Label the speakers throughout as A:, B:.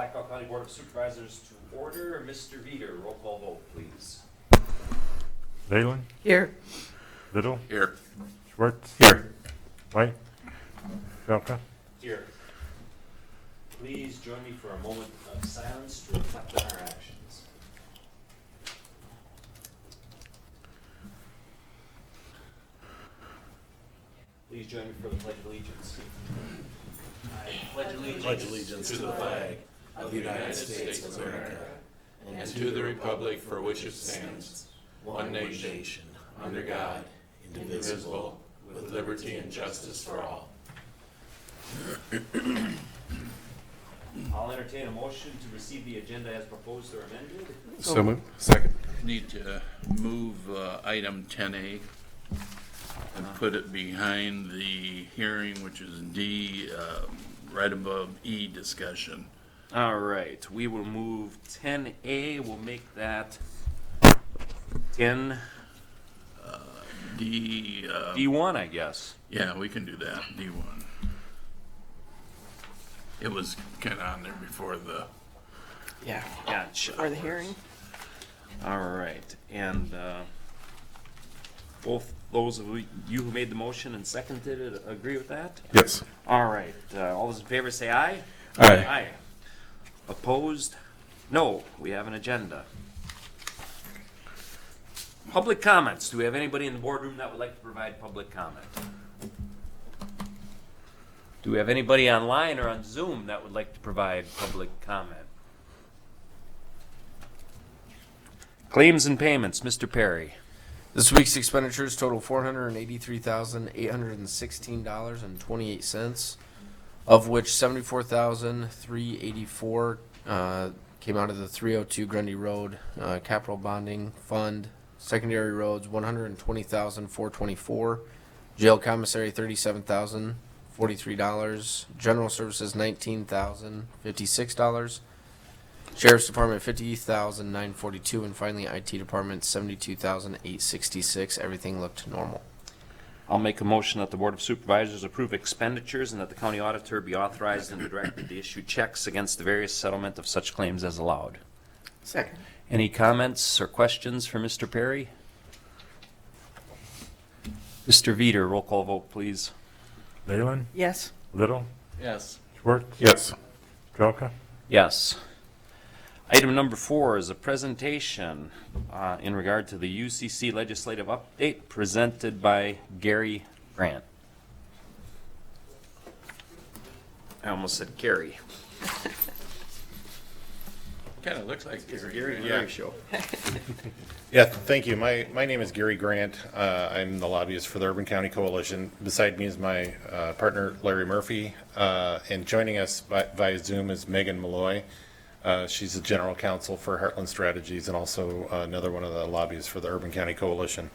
A: Blackhawk County Board of Supervisors to order. Mr. Veeder, roll call vote, please.
B: Leyland,
C: Here.
B: Little,
D: Here.
B: Schwartz,
D: Here.
B: White, Jelka.
A: Here. Please join me for a moment of silence to reflect on our actions. Please join me for the Pledge of Allegiance. I pledge allegiance
D: To the flag of the United States of America and to the republic for which it stands, one nation, under God, indivisible, with liberty and justice for all.
A: I'll entertain a motion to receive the agenda as proposed or amended.
D: So moved. Second. Need to move item 10A and put it behind the hearing, which is D, right above E, discussion.
A: All right, we will move 10A. We'll make that 10
D: D,
A: D1, I guess.
D: yeah, we can do that, D1. It was kind of on there before the,
A: Yeah,
C: For the hearing.
A: All right, and both those of you who made the motion and seconded it agree with that?
E: Yes.
A: All right, all those in favor say aye.
E: Aye.
A: Aye. Opposed? No, we have an agenda. Public comments. Do we have anybody in the boardroom that would like to provide public comment? Do we have anybody online or on Zoom that would like to provide public comment? Claims and payments, Mr. Perry.
F: This week's expenditures total $483,816.28, of which $74,384 came out of the 302 Grundy Road capital bonding fund. Secondary roads $120,424, jail commissary $37,043, general services $19,056. Sheriff's Department $50,942, and finally IT Department $72,866. Everything looked normal.
A: I'll make a motion that the Board of Supervisors approve expenditures and that the county auditor be authorized and directed to issue checks against the various settlement of such claims as allowed.
C: Second.
A: Any comments or questions for Mr. Perry? Mr. Veeder, roll call vote, please.
B: Leyland,
C: Yes.
B: Little,
D: yes.
B: Schwartz,
E: Yes.
B: Jelka.
A: Yes. Item number 4 is a presentation in regard to the UCC legislative update presented by Gary Grant. I almost said Gary.
D: Kind of looks like
E: Yeah. Yeah, thank you. My name is Gary Grant. I'm the lobbyist for the Urban County Coalition. Beside me is my partner, Larry Murphy. And joining us via Zoom is Megan Malloy. She's the general counsel for Heartland Strategies and also another one of the lobbyists for the Urban County Coalition.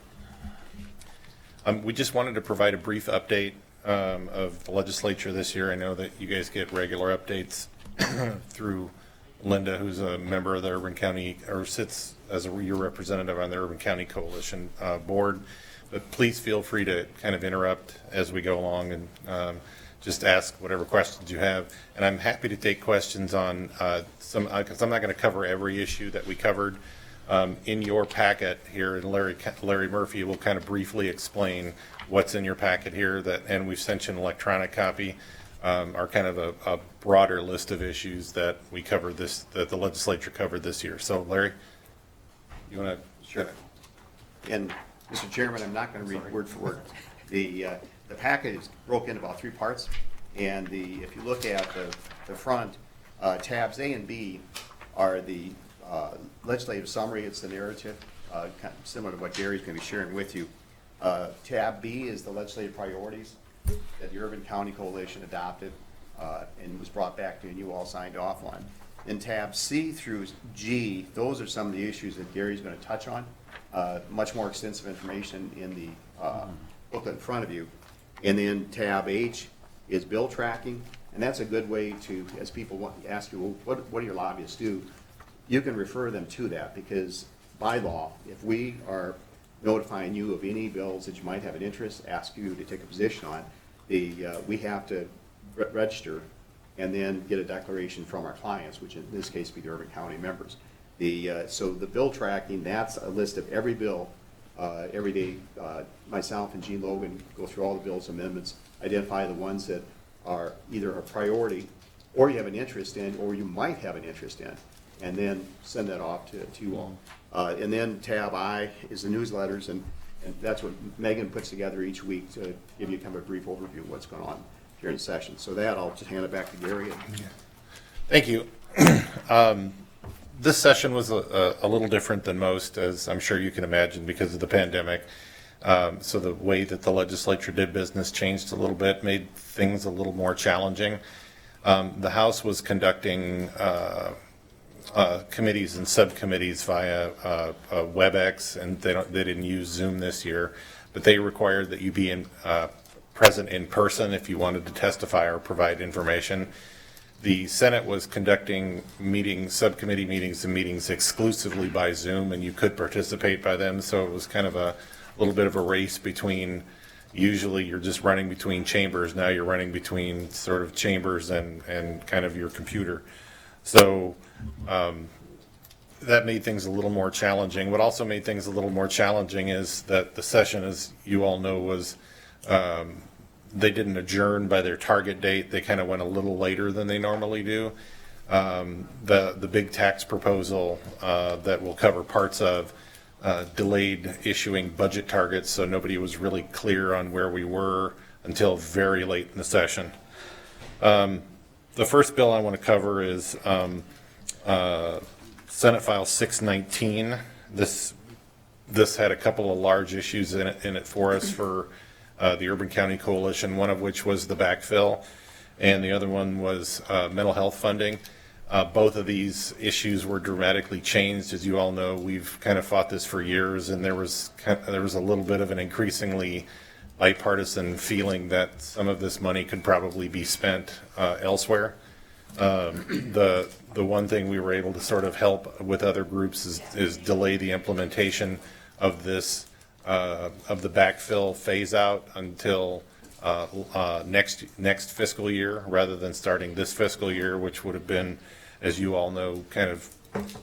E: We just wanted to provide a brief update of the legislature this year. I know that you guys get regular updates through Linda, who's a member of the Urban County, or sits as your representative on the Urban County Coalition board. But please feel free to kind of interrupt as we go along and just ask whatever questions you have. And I'm happy to take questions on some, because I'm not going to cover every issue that we covered. In your packet here, and Larry Murphy will kind of briefly explain what's in your packet here, and we've sent you an electronic copy. Are kind of a broader list of issues that we covered that the legislature covered this year. So, Larry, you want to?
G: Sure. And Mr. Chairman, I'm not going to read word for word. The packet is broken into about 3 parts, and if you look at the front, tabs A and B are the legislative summary. It's the narrative, kind of similar to what Gary's going to be sharing with you. Tab B is the legislative priorities that the Urban County Coalition adopted and was brought back to you and you all signed off on. In tab C through G, those are some of the issues that Gary's going to touch on. Much more extensive information in the booklet in front of you. And then tab H is bill tracking, and that's a good way to, as people ask you, well, what do your lobbyists do? You can refer them to that, because by law, if we are notifying you of any bills that you might have an interest, ask you to take a position on, we have to register and then get a declaration from our clients, which in this case be the Urban County members. So the bill tracking, that's a list of every bill. Every day, myself and Gene Logan go through all the bills, amendments, identify the ones that are either a priority, or you have an interest in, or you might have an interest in, and then send that off to you all. And then tab I is the newsletters, and that's what Megan puts together each week to give you kind of a brief overview of what's going on during the session. So that, I'll just hand it back to Gary.
E: Thank you. This session was a little different than most, as I'm sure you can imagine, because of the pandemic. So the way that the legislature did business changed a little bit, made things a little more challenging. The House was conducting committees and subcommittees via WebEx, and they didn't use Zoom this year, but they required that you be present in person if you wanted to testify or provide information. The Senate was conducting subcommittee meetings and meetings exclusively by Zoom, and you could participate by them, so it was kind of a little bit of a race between, usually you're just running between chambers, now you're running between sort of chambers and kind of your computer. So that made things a little more challenging. What also made things a little more challenging is that the session, as you all know, was they didn't adjourn by their target date. They kind of went a little later than they normally do. The big tax proposal that we'll cover parts of delayed issuing budget targets, so nobody was really clear on where we were until very late in the session. The first bill I want to cover is Senate File 619. This had a couple of large issues in it for us for the Urban County Coalition, one of which was the backfill, and the other one was mental health funding. Both of these issues were dramatically changed. As you all know, we've kind of fought this for years, and there was a little bit of an increasingly bipartisan feeling that some of this money could probably be spent elsewhere. The one thing we were able to sort of help with other groups is delay the implementation of this of the backfill phase out until next fiscal year, rather than starting this fiscal year, which would have been, as you all know, kind of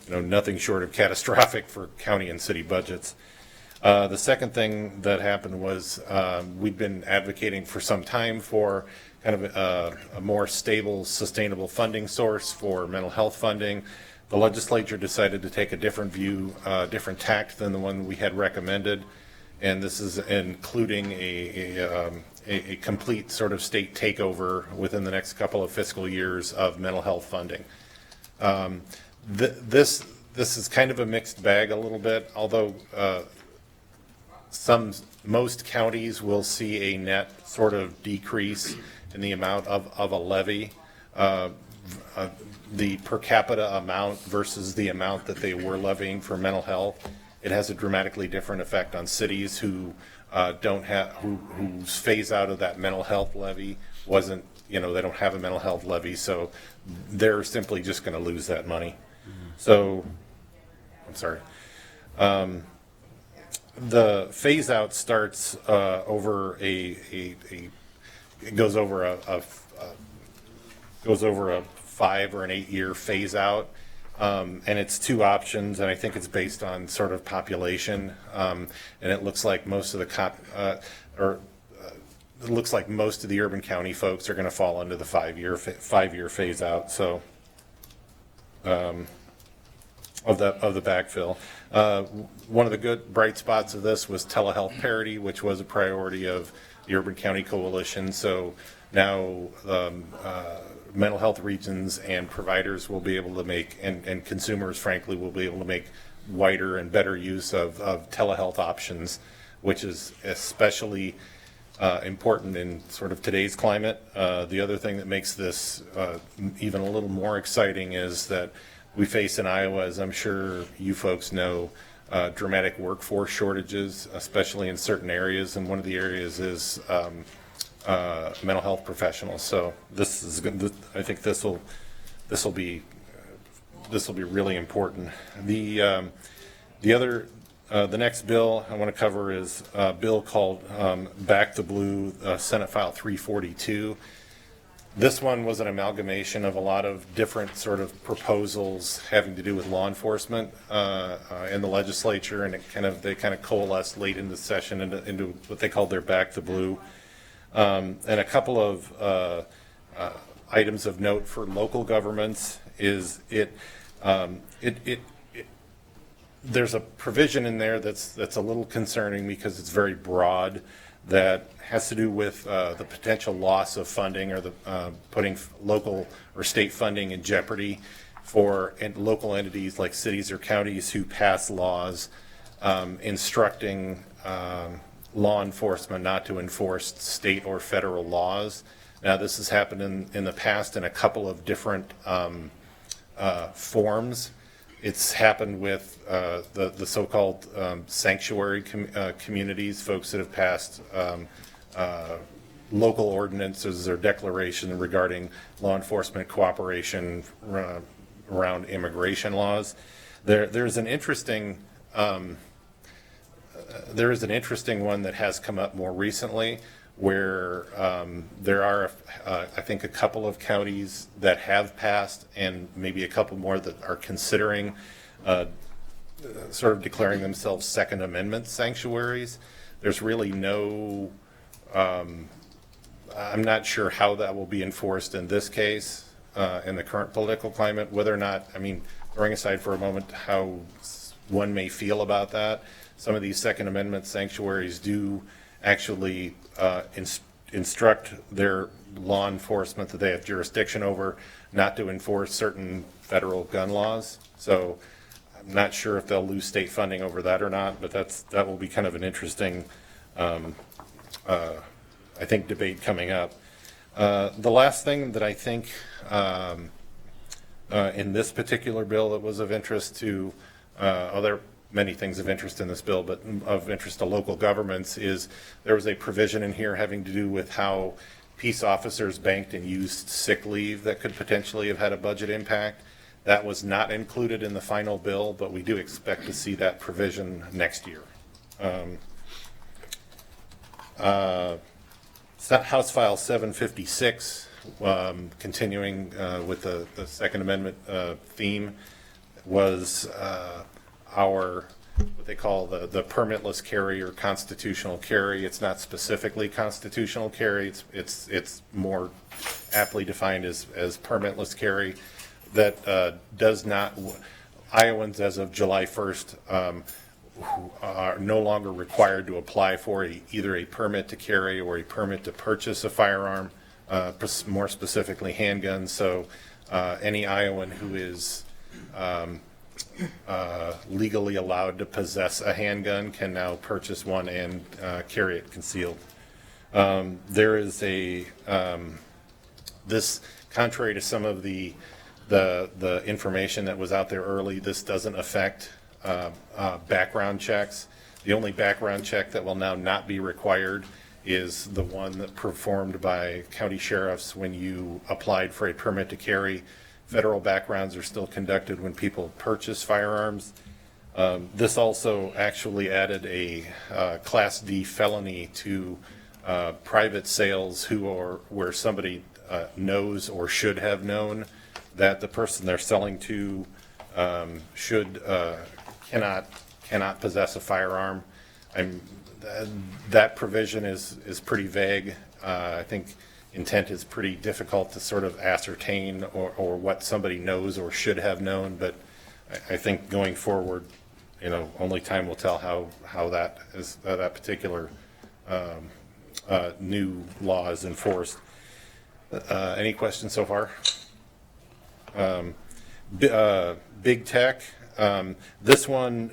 E: nothing short of catastrophic for county and city budgets. The second thing that happened was we've been advocating for some time for kind of a more stable, sustainable funding source for mental health funding. The legislature decided to take a different view, different tact than the one we had recommended, and this is including a complete sort of state takeover within the next couple of fiscal years of mental health funding. This is kind of a mixed bag a little bit, although most counties will see a net sort of decrease in the amount of a levy. The per capita amount versus the amount that they were levying for mental health, it has a dramatically different effect on cities who whose phase out of that mental health levy wasn't, they don't have a mental health levy, so they're simply just going to lose that money. So, I'm sorry. The phase out starts over it goes over a 5 or an 8 year phase out, and it's 2 options, and I think it's based on sort of population, and it looks like most of the it looks like most of the Urban County folks are going to fall into the 5 year phase out. So of the backfill. One of the good bright spots of this was telehealth parity, which was a priority of the Urban County Coalition. So now mental health regions and providers will be able to make, and consumers, frankly, will be able to make wider and better use of telehealth options, which is especially important in sort of today's climate. The other thing that makes this even a little more exciting is that we face in Iowa, as I'm sure you folks know, dramatic workforce shortages, especially in certain areas, and one of the areas is mental health professionals. So this is good. I think this will be really important. The next bill I want to cover is a bill called Back the Blue, Senate File 342. This one was an amalgamation of a lot of different sort of proposals having to do with law enforcement in the legislature, and they kind of coalesced late in the session into what they called their Back the Blue. And a couple of items of note for local governments is there's a provision in there that's a little concerning because it's very broad, that has to do with the potential loss of funding or the putting local or state funding in jeopardy for local entities like cities or counties who pass laws instructing law enforcement not to enforce state or federal laws. Now, this has happened in the past in a couple of different forms. It's happened with the so-called sanctuary communities, folks that have passed local ordinances or declaration regarding law enforcement cooperation around immigration laws. There's an interesting one that has come up more recently, where there are, I think, a couple of counties that have passed, and maybe a couple more that are considering sort of declaring themselves Second Amendment sanctuaries. There's really no, I'm not sure how that will be enforced in this case, in the current political climate, whether or not, I mean, throwing aside for a moment how one may feel about that. Some of these Second Amendment sanctuaries do actually instruct their law enforcement that they have jurisdiction over not to enforce certain federal gun laws. So I'm not sure if they'll lose state funding over that or not, but that will be kind of an interesting, I think, debate coming up. The last thing that I think in this particular bill that was of interest to other many things of interest in this bill, but of interest to local governments, is there was a provision in here having to do with how peace officers banked and used sick leave that could potentially have had a budget impact. That was not included in the final bill, but we do expect to see that provision next year. House File 756, continuing with the Second Amendment theme, was our, what they call the permitless carry or constitutional carry. It's not specifically constitutional carry. It's more aptly defined as permitless carry. That does not, Iowans as of July 1st are no longer required to apply for either a permit to carry or a permit to purchase a firearm, more specifically handguns. So any Iowan who is legally allowed to possess a handgun can now purchase one and carry it concealed. There is this, contrary to some of the information that was out there early, this doesn't affect background checks. The only background check that will now not be required is the one that performed by county sheriffs when you applied for a permit to carry. Federal backgrounds are still conducted when people purchase firearms. This also actually added a Class D felony to private sales where somebody knows or should have known that the person they're selling to cannot possess a firearm. That provision is pretty vague. I think intent is pretty difficult to sort of ascertain or what somebody knows or should have known, but I think going forward, only time will tell how that particular new law is enforced. Any questions so far? Big tech. This one,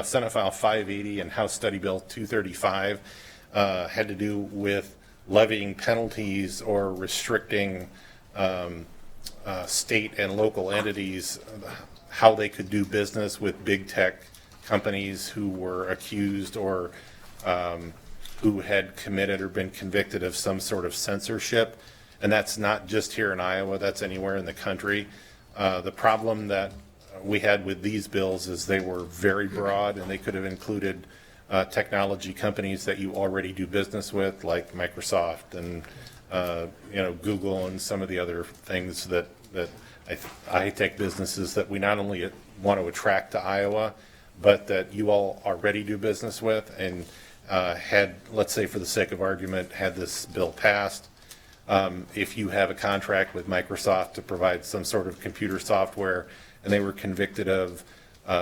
E: Senate File 580 and House Study Bill 235 had to do with levying penalties or restricting state and local entities how they could do business with big tech companies who were accused or who had committed or been convicted of some sort of censorship. And that's not just here in Iowa, that's anywhere in the country. The problem that we had with these bills is they were very broad, and they could have included technology companies that you already do business with, like Microsoft and, Google and some of the other things that high-tech businesses that we not only want to attract to Iowa, but that you all already do business with, and had, let's say for the sake of argument, had this bill passed, if you have a contract with Microsoft to provide some sort of computer software, and they were convicted of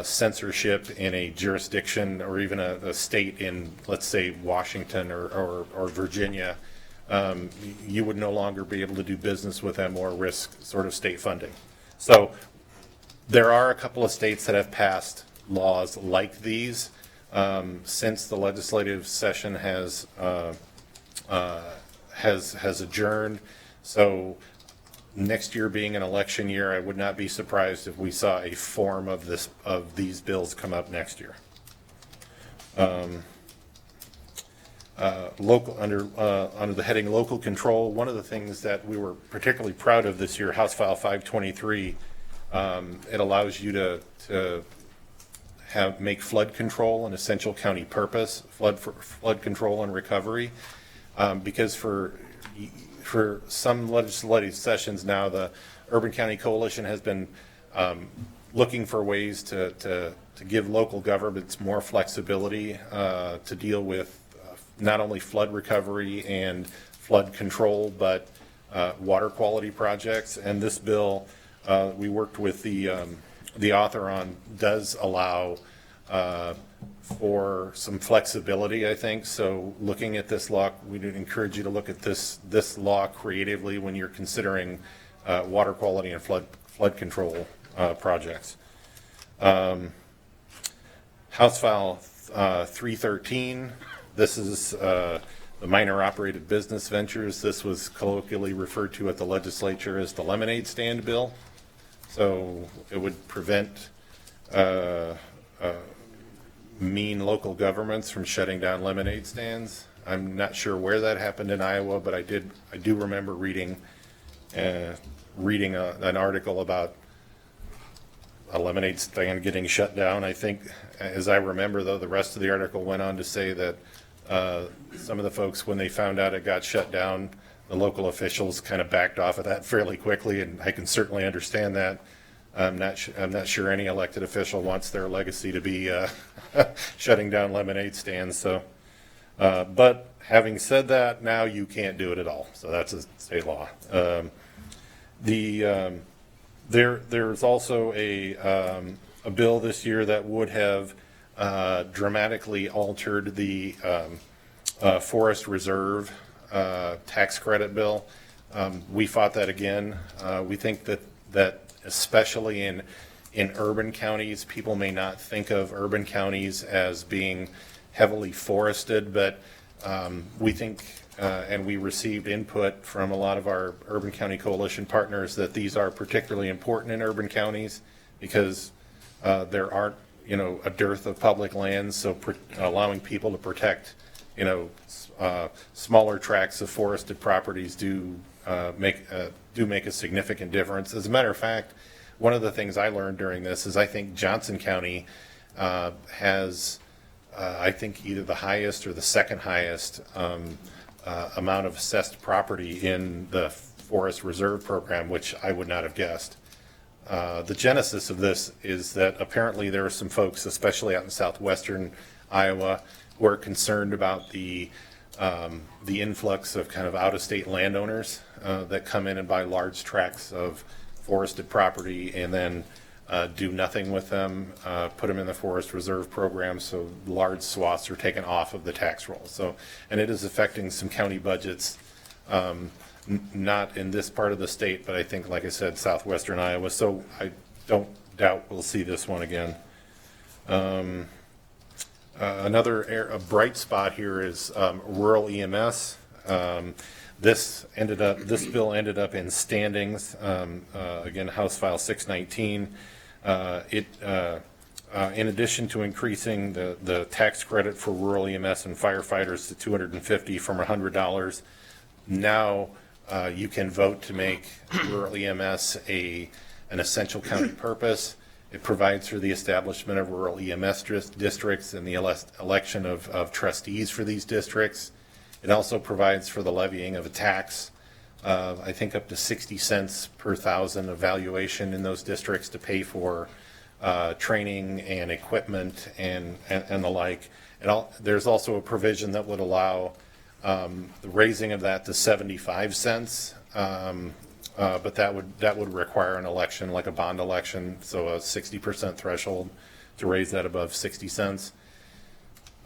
E: censorship in a jurisdiction or even a state in, let's say, Washington or Virginia, you would no longer be able to do business with them or risk sort of state funding. So there are a couple of states that have passed laws like these since the legislative session has adjourned. So next year being an election year, I would not be surprised if we saw a form of these bills come up next year. Under the heading local control, one of the things that we were particularly proud of this year, House File 523, it allows you to make flood control an essential county purpose, flood control and recovery, because for some legislative sessions now, the Urban County Coalition has been looking for ways to give local governments more flexibility to deal with not only flood recovery and flood control, but water quality projects. And this bill, we worked with the author on, does allow for some flexibility, I think. So looking at this law, we'd encourage you to look at this law creatively when you're considering water quality and flood control projects. House File 313, this is the minor operated business ventures. This was colloquially referred to at the legislature as the lemonade stand bill. So it would prevent mean local governments from shutting down lemonade stands. I'm not sure where that happened in Iowa, but I do remember reading an article about a lemonade stand getting shut down. I think, as I remember, though, the rest of the article went on to say that some of the folks, when they found out it got shut down, the local officials kind of backed off of that fairly quickly, and I can certainly understand that. I'm not sure any elected official wants their legacy to be shutting down lemonade stands. So, but having said that, now you can't do it at all. So that's a state law. There's also a bill this year that would have dramatically altered the forest reserve tax credit bill. We fought that again. We think that especially in urban counties, people may not think of urban counties as being heavily forested, but we think, and we received input from a lot of our Urban County Coalition partners, that these are particularly important in urban counties because there aren't, a dearth of public lands, so allowing people to protect, smaller tracts of forested properties do make a significant difference. As a matter of fact, one of the things I learned during this is I think Johnson County has, I think, either the highest or the second highest amount of assessed property in the Forest Reserve Program, which I would not have guessed. The genesis of this is that apparently there are some folks, especially out in southwestern Iowa, who are concerned about the influx of kind of out-of-state landowners that come in and buy large tracts of forested property and then do nothing with them, put them in the Forest Reserve Program, so large swaths are taken off of the tax roll. So, and it is affecting some county budgets, not in this part of the state, but I think, like I said, southwestern Iowa. So I don't doubt we'll see this one again. Another bright spot here is rural EMS. This bill ended up in standings. Again, House File 619. In addition to increasing the tax credit for rural EMS and firefighters to $250 from $100, now you can vote to make rural EMS an essential county purpose. It provides for the establishment of rural EMS districts and the election of trustees for these districts. It also provides for the levying of a tax, I think up to 60 cents per thousand evaluation in those districts to pay for training and equipment and the like. There's also a provision that would allow the raising of that to 75 cents. But that would require an election, like a bond election, so a 60% threshold to raise that above 60 cents.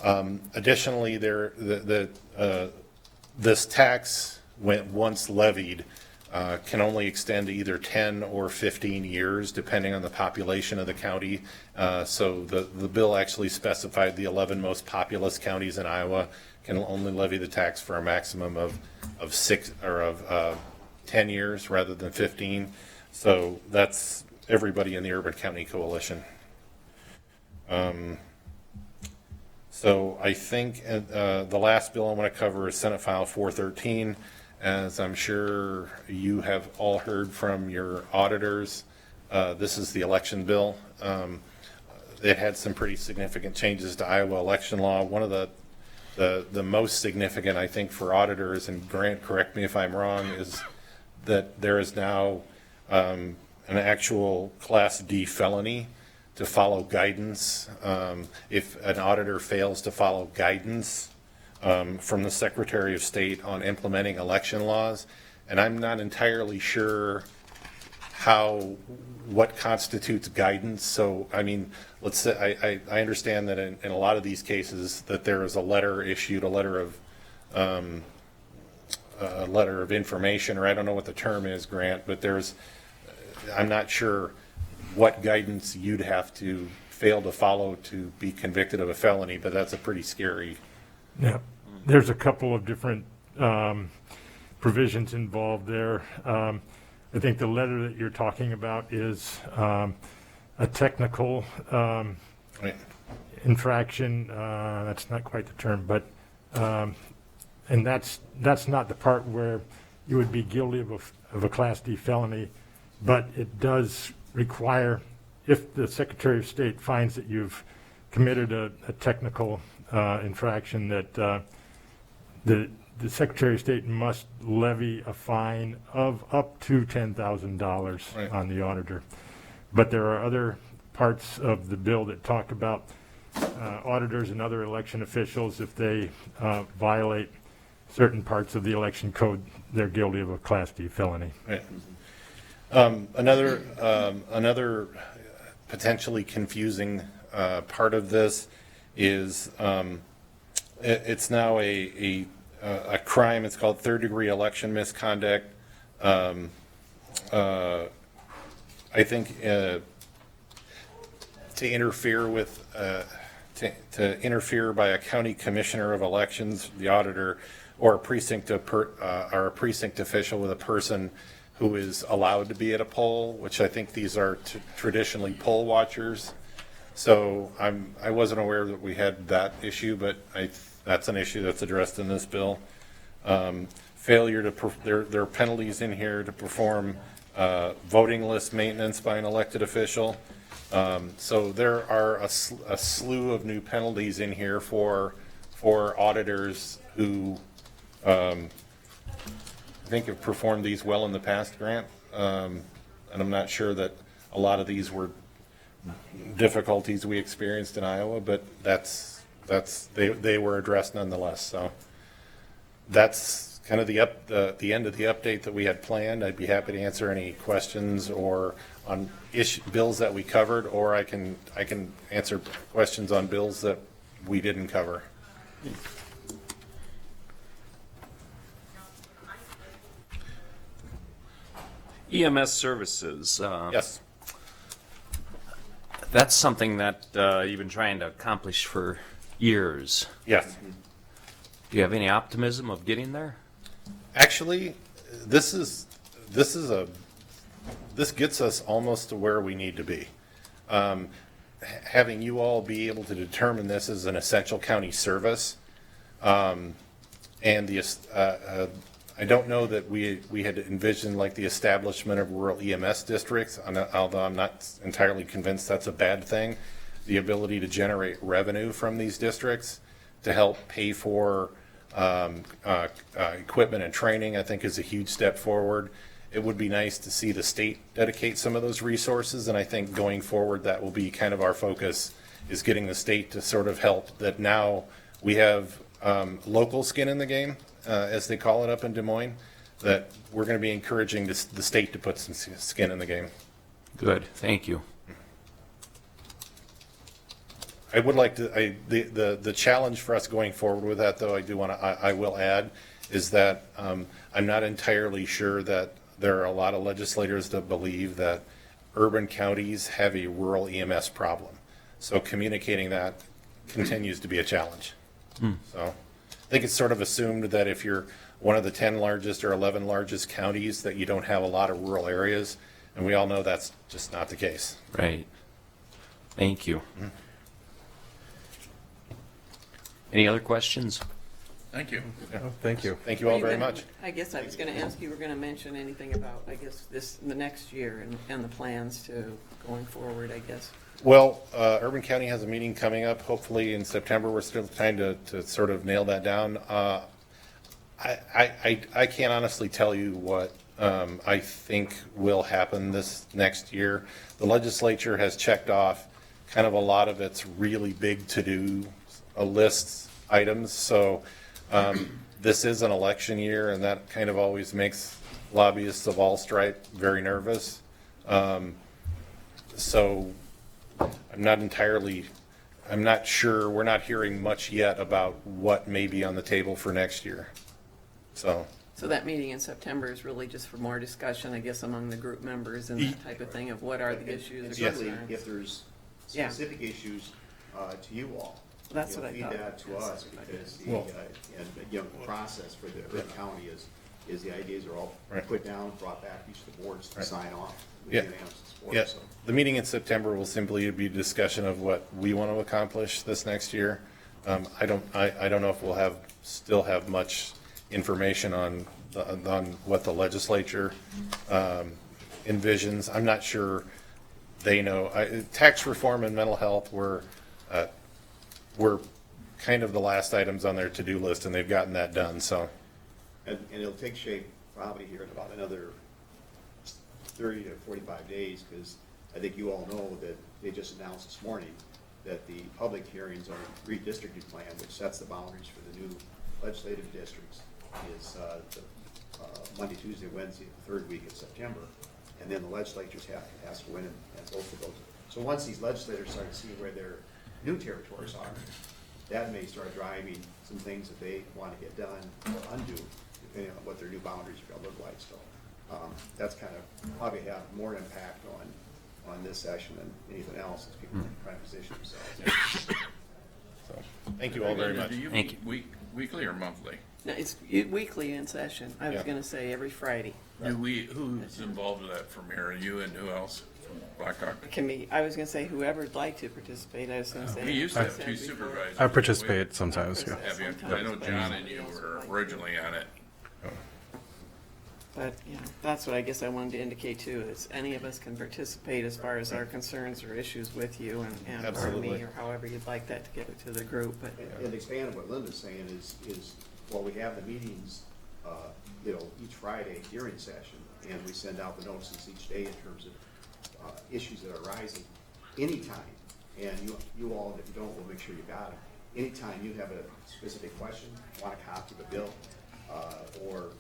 E: Additionally, this tax, when once levied, can only extend to either 10 or 15 years, depending on the population of the county. So the bill actually specified the 11 most populous counties in Iowa can only levy the tax for a maximum of 10 years rather than 15. So that's everybody in the Urban County Coalition. So I think the last bill I want to cover is Senate File 413. As I'm sure you have all heard from your auditors, this is the election bill. It had some pretty significant changes to Iowa election law. One of the most significant, I think, for auditors, and Grant, correct me if I'm wrong, is that there is now an actual Class D felony to follow guidance. If an auditor fails to follow guidance from the Secretary of State on implementing election laws, and I'm not entirely sure what constitutes guidance. So, I mean, let's say, I understand that in a lot of these cases that there is a letter issued, a letter of information, or I don't know what the term is, Grant, but I'm not sure what guidance you'd have to fail to follow to be convicted of a felony, but that's a pretty scary.
B: Yeah, there's a couple of different provisions involved there. I think the letter that you're talking about is a technical
E: Right.
B: infraction. That's not quite the term, but and that's not the part where you would be guilty of a Class D felony, but it does require, if the Secretary of State finds that you've committed a technical infraction, that the Secretary of State must levy a fine of up to $10,000
E: Right.
B: on the auditor. But there are other parts of the bill that talk about auditors and other election officials, if they violate certain parts of the election code, they're guilty of a Class D felony.
E: Right. Another potentially confusing part of this is it's now a crime. It's called third-degree election misconduct. I think to interfere with to interfere by a county commissioner of elections, the auditor, or a precinct official with a person who is allowed to be at a poll, which I think these are traditionally poll watchers. So I wasn't aware that we had that issue, but that's an issue that's addressed in this bill. Failure to there are penalties in here to perform voting list maintenance by an elected official. So there are a slew of new penalties in here for auditors who I think have performed these well in the past, Grant. And I'm not sure that a lot of these were difficulties we experienced in Iowa, but they were addressed nonetheless. So that's kind of the end of the update that we had planned. I'd be happy to answer any questions or on bills that we covered, or I can answer questions on bills that we didn't cover.
A: EMS services.
E: Yes.
A: That's something that you've been trying to accomplish for years.
E: Yes.
A: Do you have any optimism of getting there?
E: Actually, this gets us almost to where we need to be. Having you all be able to determine this as an essential county service, and I I don't know that we had envisioned like the establishment of rural EMS districts, although I'm not entirely convinced that's a bad thing. The ability to generate revenue from these districts to help pay for equipment and training, I think is a huge step forward. It would be nice to see the state dedicate some of those resources, and I think going forward, that will be kind of our focus, is getting the state to sort of help, that now we have local skin in the game, as they call it up in Des Moines, that we're going to be encouraging the state to put some skin in the game.
A: Good, thank you.
E: I would like to, the challenge for us going forward with that, though, I will add, is that I'm not entirely sure that there are a lot of legislators that believe that urban counties have a rural EMS problem. So communicating that continues to be a challenge. So I think it's sort of assumed that if you're one of the 10 largest or 11 largest counties, that you don't have a lot of rural areas, and we all know that's just not the case.
A: Right. Thank you. Any other questions?
D: Thank you.
H: Thank you.
E: Thank you all very much.
C: I guess I was going to ask you, were going to mention anything about, I guess, the next year and the plans to going forward, I guess.
E: Well, Urban County has a meeting coming up, hopefully in September. We're still trying to sort of nail that down. I can't honestly tell you what I think will happen this next year. The legislature has checked off kind of a lot of its really big to-do lists items. So this is an election year, and that kind of always makes lobbyists of all stripe very nervous. So I'm not sure, we're not hearing much yet about what may be on the table for next year. So
C: that meeting in September is really just for more discussion, I guess, among the group members and that type of thing of what are the issues or
G: Certainly,
C: concerns.
G: if there's
C: Yeah.
G: specific issues to you all.
C: That's what I thought.
G: Feed that to us, because the process for the Urban County is the ideas are all
E: Right.
G: put down, brought back to each of the boards to
E: Right.
G: sign off with
E: Yeah.
G: unanimous support.
E: yeah,
G: So
E: the meeting in September will simply be a discussion of what we want to accomplish this next year. I don't know if we'll still have much information on what the legislature envisions. I'm not sure they know. Tax reform and mental health were kind of the last items on their to-do list, and they've gotten that done, so.
G: And it'll take shape probably here in about another 30 to 45 days, because I think you all know that they just announced this morning that the public hearings on the redistricting plan, which sets the boundaries for the new legislative districts, is Monday, Tuesday, Wednesday, the third week of September. And then the legislatures has to go in and vote for those. So once these legislators start to see where their new territories are, that may start driving some things that they want to get done or undo, depending on what their new boundaries are going to look like. So that's kind of probably have more impact on this session than anything else, as people try to position themselves.
E: So, thank you all very much.
D: Do you
A: Thank
D: meet weekly or monthly?
C: No, it's weekly in session. I was
E: Yeah.
C: going to say every Friday.
D: Who's involved with that from here? You and who else from Blackhawk?
C: I was going to say whoever'd like to participate. I was going to say.
D: We used to have
C: said
D: two
C: before.
D: supervisors.
H: I participate sometimes, yeah.
D: Have you? I know John and you were originally on it.
C: But, you know, that's what I guess I wanted to indicate too, is any of us can participate as far as our concerns or issues with you and or
E: Absolutely.
C: me, or however you'd like that to get it to the group, but.
G: And expand on what Linda's saying is while we have the meetings, each Friday during session, and we send out the notices each day in terms of issues that are rising, anytime, and you all, if you don't, we'll make sure you got them. Anytime you have a specific question, want a copy of the bill, or,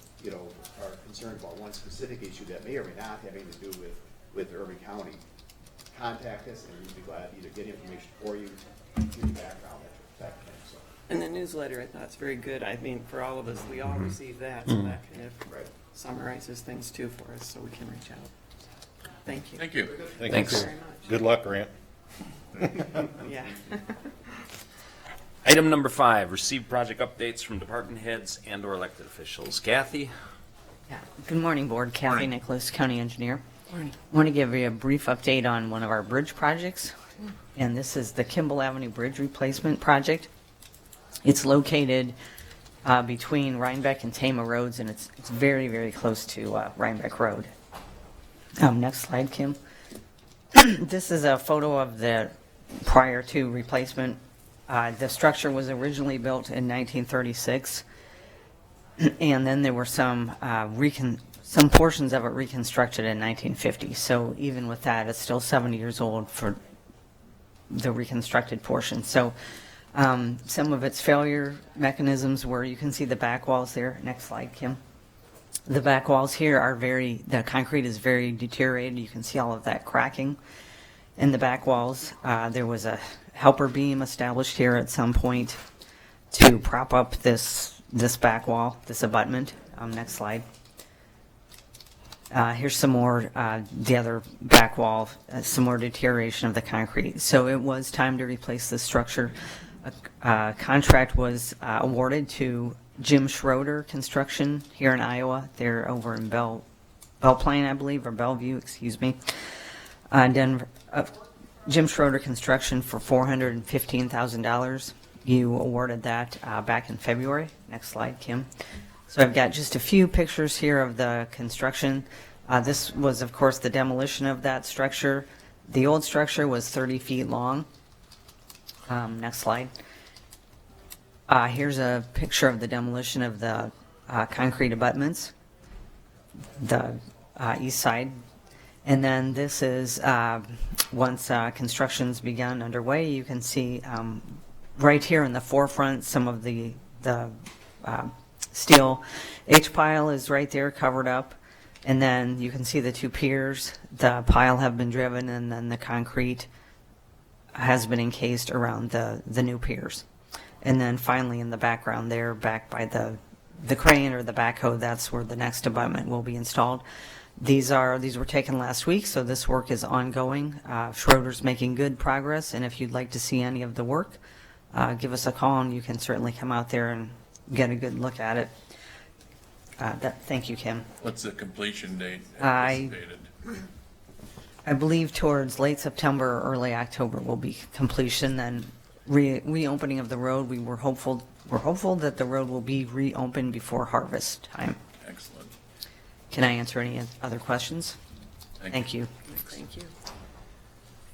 G: are concerned about one specific issue that may or may not have anything to do with Urban County, contact us, and we'd be glad to either get information for you, give you background, that kind of thing, so.
C: And the newsletter, I thought it's very good. I mean, for all of us, we all receive that, so that kind of
G: Right.
C: summarizes things too for us, so we can reach out. Thank you.
D: Thank you.
A: Thanks.
C: Very much.
E: Good luck, Grant.
C: Yeah.
A: Item number 5, receive project updates from department heads and or elected officials. Kathy?
I: Yeah. Good morning, Board. Kathy
D: Morning.
I: Nicholas, County Engineer.
C: Morning.
I: I want to give you a brief update on one of our bridge projects, and this is the Kimball Avenue Bridge Replacement Project. It's located between Rhinebeck and Tama Roads, and it's very, very close to Rhinebeck Road. Next slide, Kim. This is a photo of the prior to replacement. The structure was originally built in 1936, and then there were some portions of it reconstructed in 1950. So even with that, it's still 70 years old for the reconstructed portion. So some of its failure mechanisms were, you can see the back walls there. Next slide, Kim. The back walls here are the concrete is very deteriorated. You can see all of that cracking in the back walls. There was a helper beam established here at some point to prop up this back wall, this abutment. Next slide. Here's some more, the other back wall, some more deterioration of the concrete. So it was time to replace this structure. A contract was awarded to Jim Schroeder Construction here in Iowa. They're over in Belle Plaine, I believe, or Bellevue, excuse me. Denver, Jim Schroeder Construction for $415,000. You awarded that back in February. Next slide, Kim. So I've got just a few pictures here of the construction. This was, of course, the demolition of that structure. The old structure was 30 feet long. Next slide. Here's a picture of the demolition of the concrete abutments, the east side. And then this is, once construction's begun underway, you can see right here in the forefront some of the steel H-pile is right there covered up. And then you can see the two piers. The pile have been driven, and then the concrete has been encased around the new piers. And then finally in the background there, back by the crane or the backhoe, that's where the next abutment will be installed. These were taken last week, so this work is ongoing. Schroeder's making good progress, and if you'd like to see any of the work, give us a call, and you can certainly come out there and get a good look at it. Thank you, Kim.
D: What's the completion date
I: I
D: anticipated?
I: believe towards late September or early October will be completion. Then reopening of the road. We're hopeful that the road will be reopened before harvest time.
D: Excellent.
I: Can I answer any other questions? Thank you.
C: Thank you.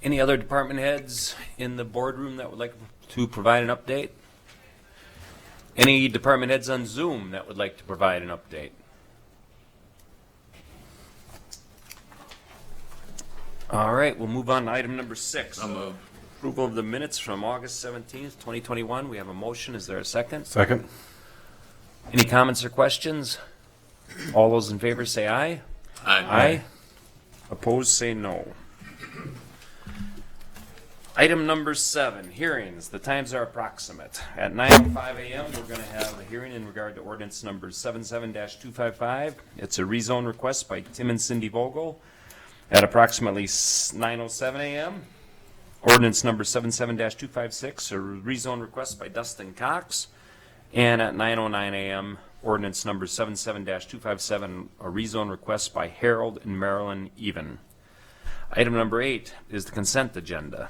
A: Any other department heads in the boardroom that would like to provide an update? Any department heads on Zoom that would like to provide an update? All right, we'll move on to item number 6. Approval of the minutes from August 17th, 2021. We have a motion. Is there a second?
H: Second.
A: Any comments or questions? All those in favor say aye. Aye. Opposed say no. Item number 7, hearings. The times are approximate. At 9:05 a.m., we're going to have a hearing in regard to ordinance number 77-255. It's a rezone request by Tim and Cindy Vogel. At approximately 9:07 a.m., ordinance number 77-256, a rezone request by Dustin Cox. And at 9:09 a.m., ordinance number 77-257, a rezone request by Harold and Marilyn Even. Item number 8 is the consent agenda.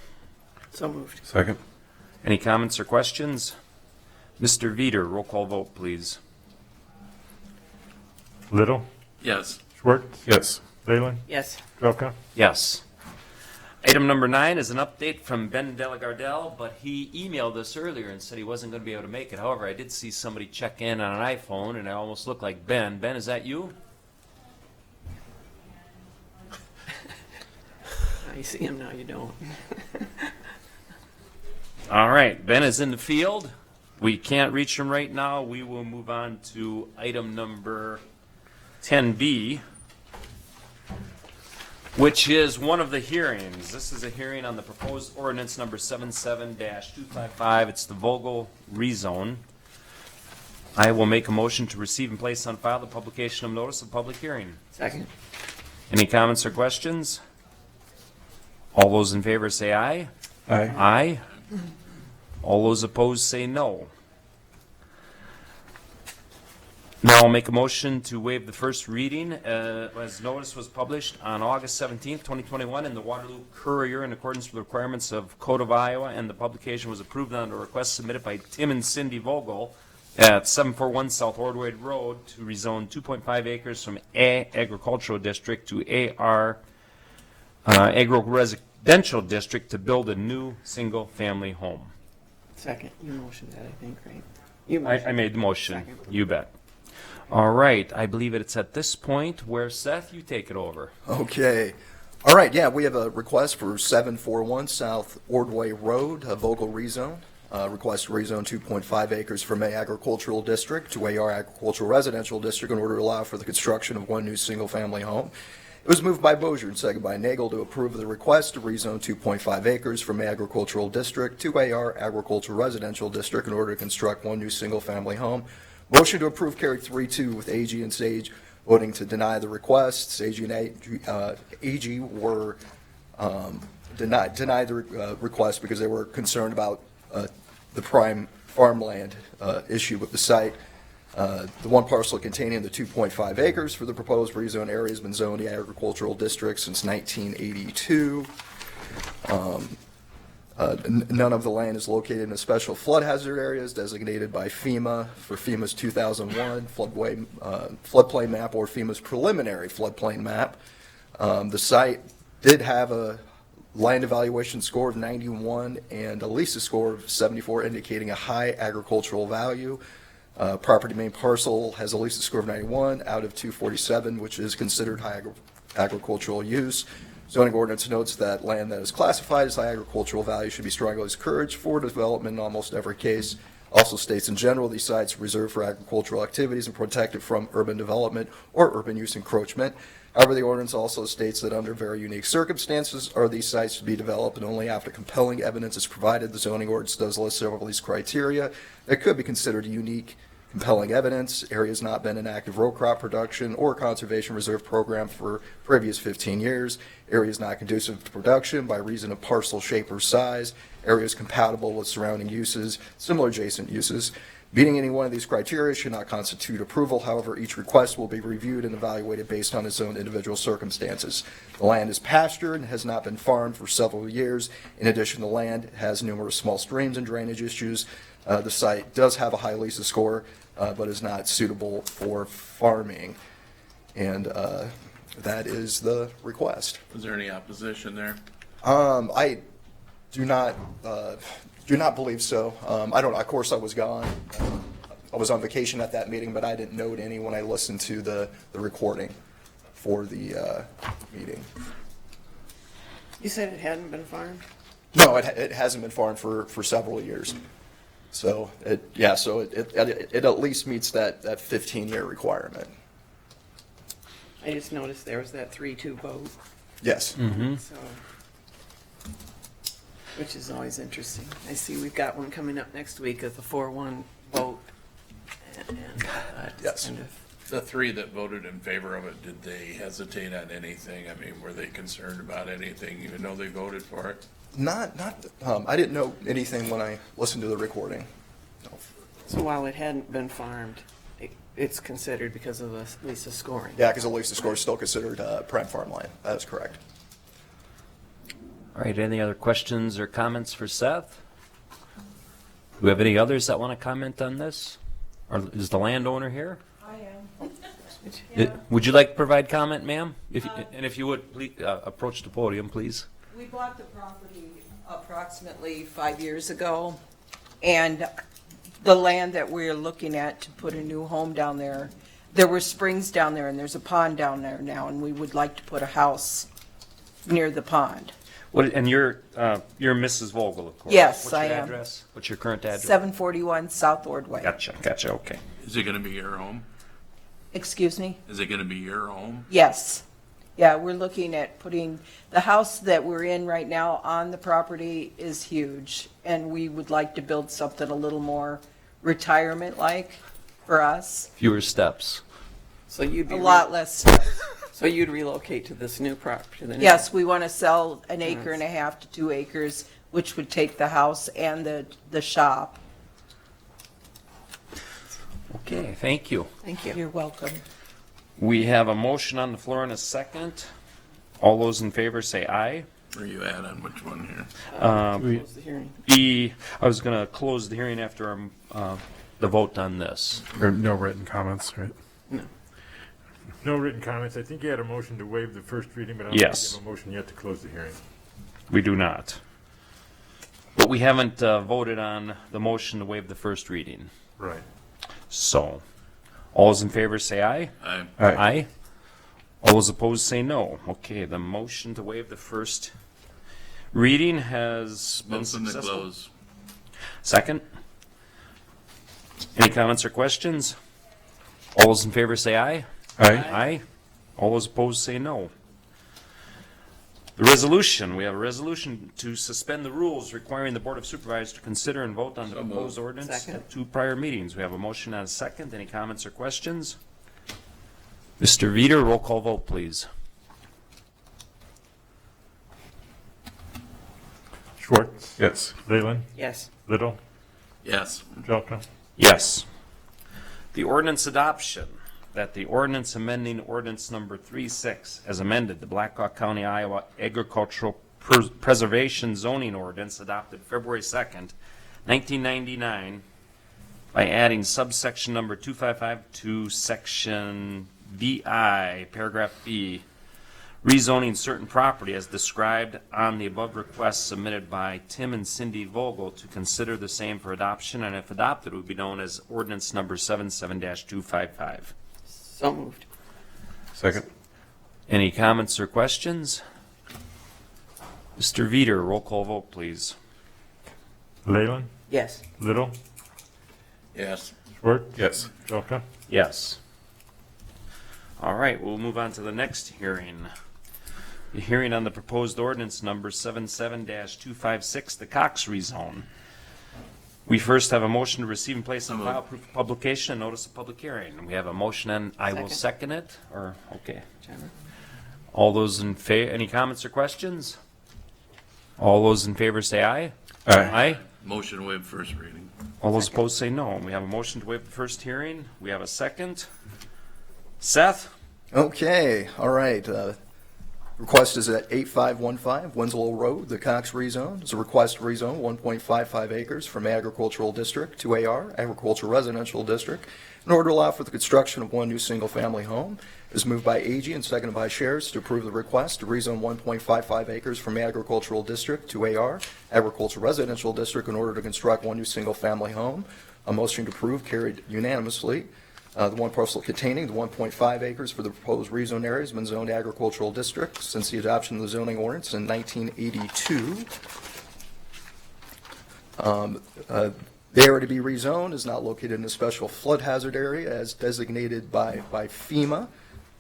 C: So moved.
H: Second.
A: Any comments or questions? Mr. Veeder, roll call vote, please.
B: Little,
D: Yes.
B: Schwartz,
H: Yes.
B: Leyland,
C: Yes.
B: Trelka.
A: Yes. Item number 9 is an update from Ben Delagardelle, but he emailed us earlier and said he wasn't going to be able to make it. However, I did see somebody check in on an iPhone, and I almost looked like Ben. Ben, is that you?
C: You see him now, you don't.
A: All right, Ben is in the field. We can't reach him right now. We will move on to item number 10B, which is one of the hearings. This is a hearing on the proposed ordinance number 77-255. It's the Vogel rezone. I will make a motion to receive and place on file the publication of notice of public hearing.
C: Second.
A: Any comments or questions? All those in favor say aye.
H: Aye.
A: Aye. All those opposed say no. Now I'll make a motion to waive the first reading, as notice was published on August 17th, 2021 in the Waterloo Courier in accordance with the requirements of Code of Iowa, and the publication was approved on a request submitted by Tim and Cindy Vogel, at 741 South Ordway Road to rezone 2.5 acres from A agricultural district to AR agro-residential district to build a new single-family home.
C: Second, you motioned that, I think, right? You
A: I
C: motioned.
A: made the motion,
C: Second.
A: you bet. All right, I believe it's at this point where, Seth, you take it over.
J: Okay. All right, yeah, we have a request for 741 South Ordway Road, a vocal rezone. Request to rezone 2.5 acres from A agricultural district to AR agricultural residential district in order to allow for the construction of one new single-family home. It was moved by Bozier and seconded by Nagel to approve the request to rezone 2.5 acres from agricultural district to AR agricultural residential district in order to construct one new single-family home. Motion to approve carried 3-2 with AG and Sage voting to deny the request. Sage and AG were denied the request because they were concerned about the prime farmland issue with the site. The one parcel containing the 2.5 acres for the proposed rezone area has been zoned the agricultural district since 1982. None of the land is located in a special flood hazard areas designated by FEMA for FEMA's 2001 floodplain map or FEMA's preliminary floodplain map. The site did have a land evaluation score of 91 and a LISA score of 74, indicating a high agricultural value. Property main parcel has a LISA score of 91 out of 247, which is considered high agricultural use. Zoning ordinance notes that land that is classified as high agricultural value should be strongly discouraged for development in almost every case. Also states in general these sites are reserved for agricultural activities and protected from urban development or urban use encroachment. However, the ordinance also states that under very unique circumstances are these sites to be developed, and only after compelling evidence is provided. The zoning ordinance does list several of these criteria that could be considered unique, compelling evidence. Area has not been in active row crop production or conservation reserve program for previous 15 years. Area is not conducive to production by reason of parcel shape or size. Area is compatible with surrounding uses, similar adjacent uses. Meeting any one of these criteria should not constitute approval. However, each request will be reviewed and evaluated based on its own individual circumstances. The land is pastured and has not been farmed for several years. In addition, the land has numerous small streams and drainage issues. The site does have a high LISA score, but is not suitable for farming. And that is the request.
D: Was there any opposition there?
J: I do not believe so. I don't know. Of course, I was gone. I was on vacation at that meeting, but I didn't note any when I listened to the recording for the meeting.
C: You said it hadn't been farmed?
J: No, it hasn't been farmed for several years. So it at least meets that 15-year requirement.
C: I just noticed there was that 3-2 vote,
J: Yes.
C: so, which is always interesting. I see we've got one coming up next week as a 4-1 vote. And it's
J: Yes.
C: kind of,
D: The three that voted in favor of it, did they hesitate on anything? I mean, were they concerned about anything, even though they voted for it?
J: I didn't know anything when I listened to the recording. No.
C: so while it hadn't been farmed, it's considered because of the LISA scoring.
J: Yeah, because the LISA score is still considered prime farmland. That is correct.
A: All right, any other questions or comments for Seth? Do we have any others that want to comment on this? Or is the landowner here?
K: I am.
A: Would you like to provide comment, ma'am? And if you would, please approach the podium, please.
K: We bought the property approximately 5 years ago, and the land that we're looking at to put a new home down there, there were springs down there, and there's a pond down there now, and we would like to put a house near the pond.
A: And you're Mrs. Vogel, of course?
K: Yes, I
A: What's your
K: am.
A: address? What's your current address?
K: 741 South Ordway.
A: Gotcha, okay.
D: Is it gonna be your home?
K: Excuse me?
D: Is it gonna be your home?
K: Yes. Yeah, we're looking at putting, the house that we're in right now on the property is huge, and we would like to build something a little more retirement-like for us.
A: Fewer steps.
C: So you'd be.
K: A lot less stuff.
C: So you'd relocate to this new property? to the new-
K: Yes, we want to sell an acre and a half to 2 acres, which would take the house and the shop.
A: Okay, thank you.
C: Thank you.
K: You're welcome.
A: We have a motion on the floor in a second. All those in favor say aye.
D: Where you at on which one here?
C: Close the hearing.
A: I was going to close the hearing after our the vote on this?
H: Or no written comments, right?
B: No written comments. I think you had a motion to waive the first reading, but I don't
A: Yes.
B: think you have a motion yet to close the hearing.
A: We do not. But we haven't voted on the motion to waive the first reading.
B: Right.
A: So, all those in favor say aye.
D: Aye.
A: Aye. All those opposed say no. Okay, the motion to waive the first reading has been
D: Motion to
A: successful.
D: close.
A: Second. Any comments or questions? All those in favor say aye.
H: Aye.
A: Aye. All those opposed say no. The resolution, we have a resolution to suspend the rules requiring the Board of Supervisors to consider and vote on the
D: So moved.
A: proposed ordinance
C: Second.
A: at 2 prior meetings. We have a motion and a second. Any comments or questions? Mr. Veeder, roll call vote, please.
B: Schwartz,
H: Yes.
B: Leyland,
C: Yes.
B: Little,
D: Yes.
B: Jelka.
A: Yes. The ordinance adoption, that the ordinance amending ordinance number 36 as amended, the Blackhawk County, Iowa Agricultural Preservation Zoning Ordinance adopted February 2nd, 1999, by adding subsection number 255 to section BI, paragraph B, rezoning certain property as described on the above request submitted by Tim and Cindy Vogel to consider the same for adoption, and if adopted, would be known as ordinance number 77-255.
C: So moved.
H: Second.
A: Any comments or questions? Mr. Veeder, roll call vote, please.
B: Leyland,
C: Yes.
B: Little,
D: Yes.
B: Schwartz,
H: Yes.
B: Jelka.
A: Yes. All right, we'll move on to the next hearing. The hearing on the proposed ordinance number 77-256, the Cox rezone. We first have a motion to receive and place on
D: So
A: file,
D: moved.
A: proof of publication, and notice of public hearing. We have a motion, and I will
C: Second.
A: second it, or, okay.
C: Chairman.
A: All those in favor, any comments or questions? All those in favor say aye.
H: Aye.
A: Aye.
D: Motion to waive first reading.
A: All those opposed say no. We have a motion to waive the first hearing. We have a second. Seth?
J: Okay, all right. Request is at 8515 Winslow Road, the Cox rezone. It's a request to rezone 1.55 acres from agricultural district to AR, agricultural residential district, in order to allow for the construction of one new single-family home. It is moved by AG and seconded by Shares to approve the request to rezone 1.55 acres from agricultural district to AR, agricultural residential district, in order to construct one new single-family home. A motion to approve carried unanimously. The one parcel containing the 1.5 acres for the proposed rezone area has been zoned agricultural district since the adoption of the zoning ordinance in 1982. The area to be rezoned is not located in a special flood hazard area as designated by FEMA.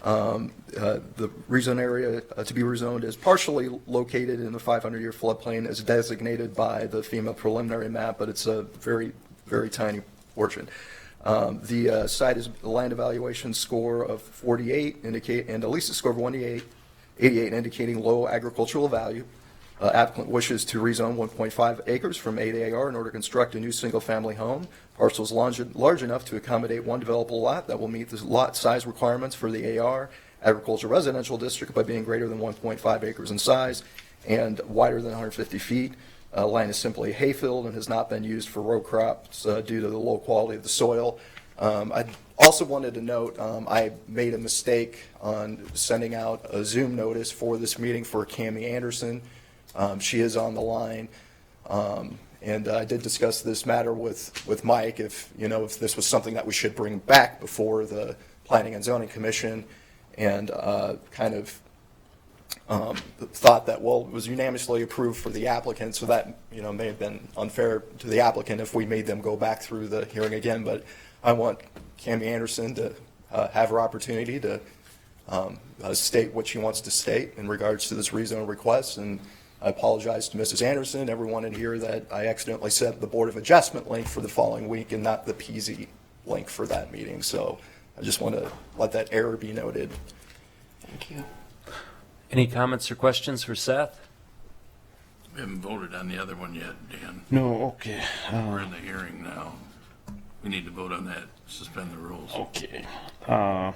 J: The rezone area to be rezoned is partially located in the 500-year floodplain as designated by the FEMA preliminary map, but it's a very, very tiny portion. The site is a land evaluation score of 48, and a LISA score of 88, indicating low agricultural value. Applicant wishes to rezone 1.5 acres from 8 AR in order to construct a new single-family home. Parcel is large enough to accommodate one developable lot that will meet the lot size requirements for the AR agricultural residential district by being greater than 1.5 acres in size and wider than 150 feet. Land is simply hayfield and has not been used for row crops due to the low quality of the soil. I also wanted to note I made a mistake on sending out a Zoom notice for this meeting for Cammie Anderson. She is on the line, and I did discuss this matter with Mike if this was something that we should bring back before the Planning and Zoning Commission, and kind of thought that, well, it was unanimously approved for the applicant, so that, may have been unfair to the applicant if we made them go back through the hearing again. But I want Cammie Anderson to have her opportunity to state what she wants to state in regards to this rezone request. And I apologize to Mrs. Anderson, everyone in here, that I accidentally sent the Board of Adjustment link for the following week and not the PZ link for that meeting. So I just want to let that error be noted.
C: Thank you.
A: Any comments or questions for Seth?
D: We haven't voted on the other one yet, Dan.
A: No, okay.
D: We're in the hearing now. We need to vote on that, suspend the rules,
A: Okay.
D: or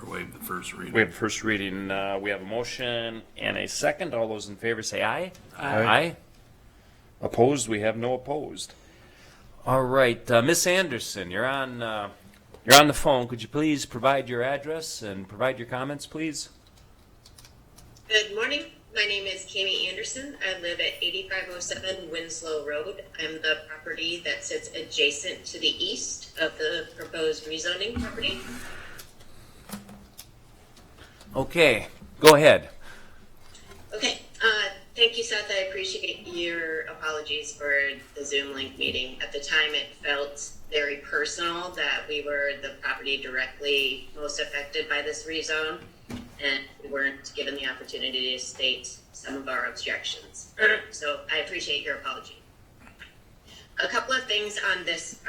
D: waive the first reading.
A: We have first reading. We have a motion and a second. All those in favor say aye.
C: Aye.
A: Aye. Opposed? We have no opposed. All right, Miss Anderson, you're on the phone. Could you please provide your address and provide your comments, please?
L: Good morning. My name is Kami Anderson. I live at 8507 Winslow Road. I'm the property that sits adjacent to the east of the proposed rezoning property.
A: Okay, go ahead.
L: Okay, thank you, Seth. I appreciate your apologies for the Zoom link meeting. At the time, it felt very personal that we were the property directly most affected by this rezone, and we weren't given the opportunity to state some of our objections. So I appreciate your apology. A couple of things on this.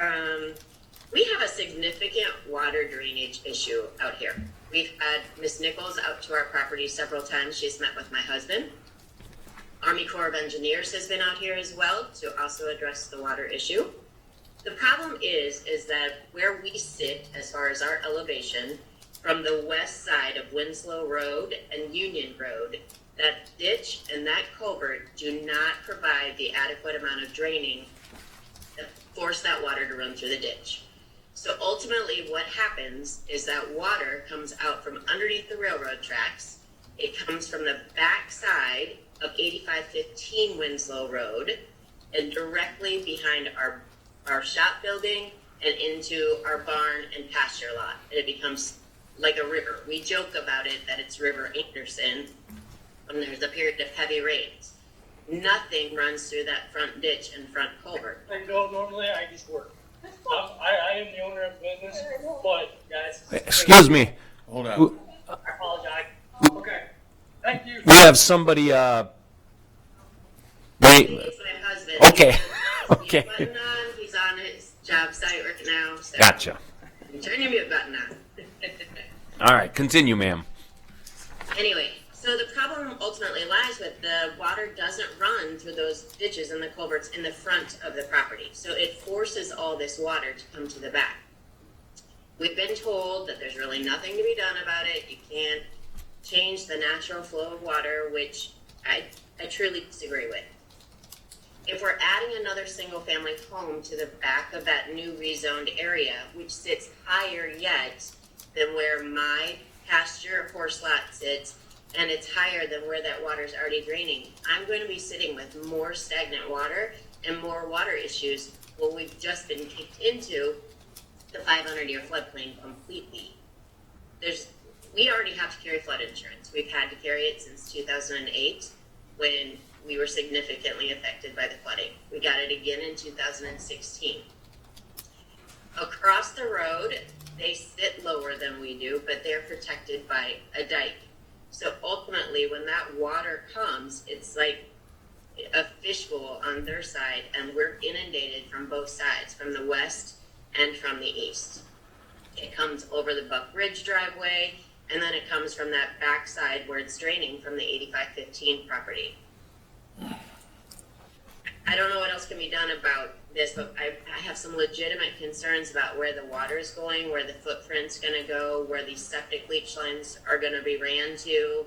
L: We have a significant water drainage issue out here. We've had Miss Nichols out to our property several times. She's met with my husband. Army Corps of Engineers has been out here as well to also address the water issue. The problem is that where we sit as far as our elevation from the west side of Winslow Road and Union Road, that ditch and that culvert do not provide the adequate amount of draining to force that water to run through the ditch. So ultimately what happens is that water comes out from underneath the railroad tracks. It comes from the back side of 8515 Winslow Road and directly behind our shop building and into our barn and pasture lot. And it becomes like a river. We joke about it that it's River Anderson when there's a period of heavy rains. Nothing runs through that front ditch and front culvert.
M: I know normally I just work. I am the owner of the business, but guys.
A: Excuse me.
D: Hold on.
M: I apologize. Okay. Thank you.
A: We have somebody, wait.
L: It's my husband.
A: Okay. Okay.
L: Button on. He's on his job site right now. So
A: Gotcha.
L: turn your mute button on.
A: All right, continue, ma'am.
L: Anyway, so the problem ultimately lies with the water doesn't run through those ditches and the culverts in the front of the property. So it forces all this water to come to the back. We've been told that there's really nothing to be done about it. You can't change the natural flow of water, which I truly disagree with. If we're adding another single family home to the back of that new rezoned area, which sits higher yet than where my pasture horse lot sits, and it's higher than where that water is already draining, I'm going to be sitting with more stagnant water and more water issues when we've just been kicked into the 500-year floodplain completely. We already have to carry flood insurance. We've had to carry it since 2008 when we were significantly affected by the flooding. We got it again in 2016. Across the road, they sit lower than we do, but they're protected by a dike. So ultimately, when that water comes, it's like a fishbowl on their side, and we're inundated from both sides, from the west and from the east. It comes over the Buck Ridge driveway, and then it comes from that back side where it's draining from the 8515 property. I don't know what else can be done about this, but I have some legitimate concerns about where the water is going, where the footprint's going to go, where these septic leach lines are going to be ran to.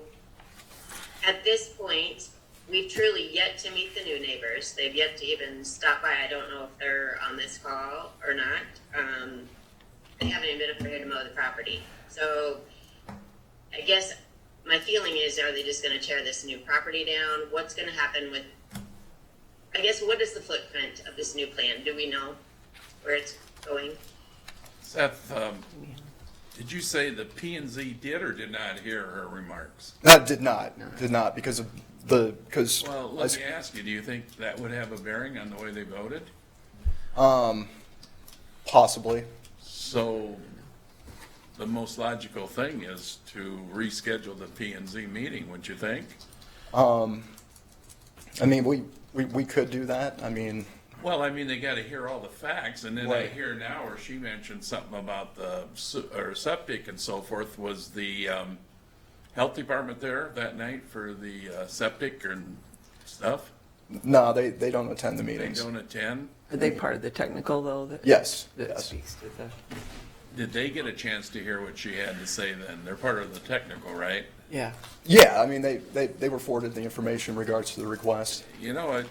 L: At this point, we've truly yet to meet the new neighbors. They've yet to even stop by. I don't know if they're on this call or not. They haven't even been up here to mow the property. So I guess my feeling is, are they just going to tear this new property down? What's going to happen with, I guess, what is the footprint of this new plan? Do we know where it's going?
D: Seth, did you say the P&Z did or did not hear her remarks?
J: Did not, because because.
D: Well, let me ask you, do you think that would have a bearing on the way they voted?
J: Possibly.
D: So the most logical thing is to reschedule the P&Z meeting, wouldn't you think?
J: I mean, we could do that. I mean.
D: Well, I mean, they got to hear all the facts, and then I
J: Right.
D: hear now where she mentioned something about the septic and so forth. Was the health department there that night for the septic and stuff?
J: No, they don't attend the
D: They
J: meetings.
D: don't attend?
C: Are they part of the technical, though?
J: Yes,
C: That
J: yes.
C: speaks to the,
D: Did they get a chance to hear what she had to say then? They're part of the technical, right?
C: yeah.
J: Yeah, I mean, they were forwarded the information in regards to the request.
D: You know,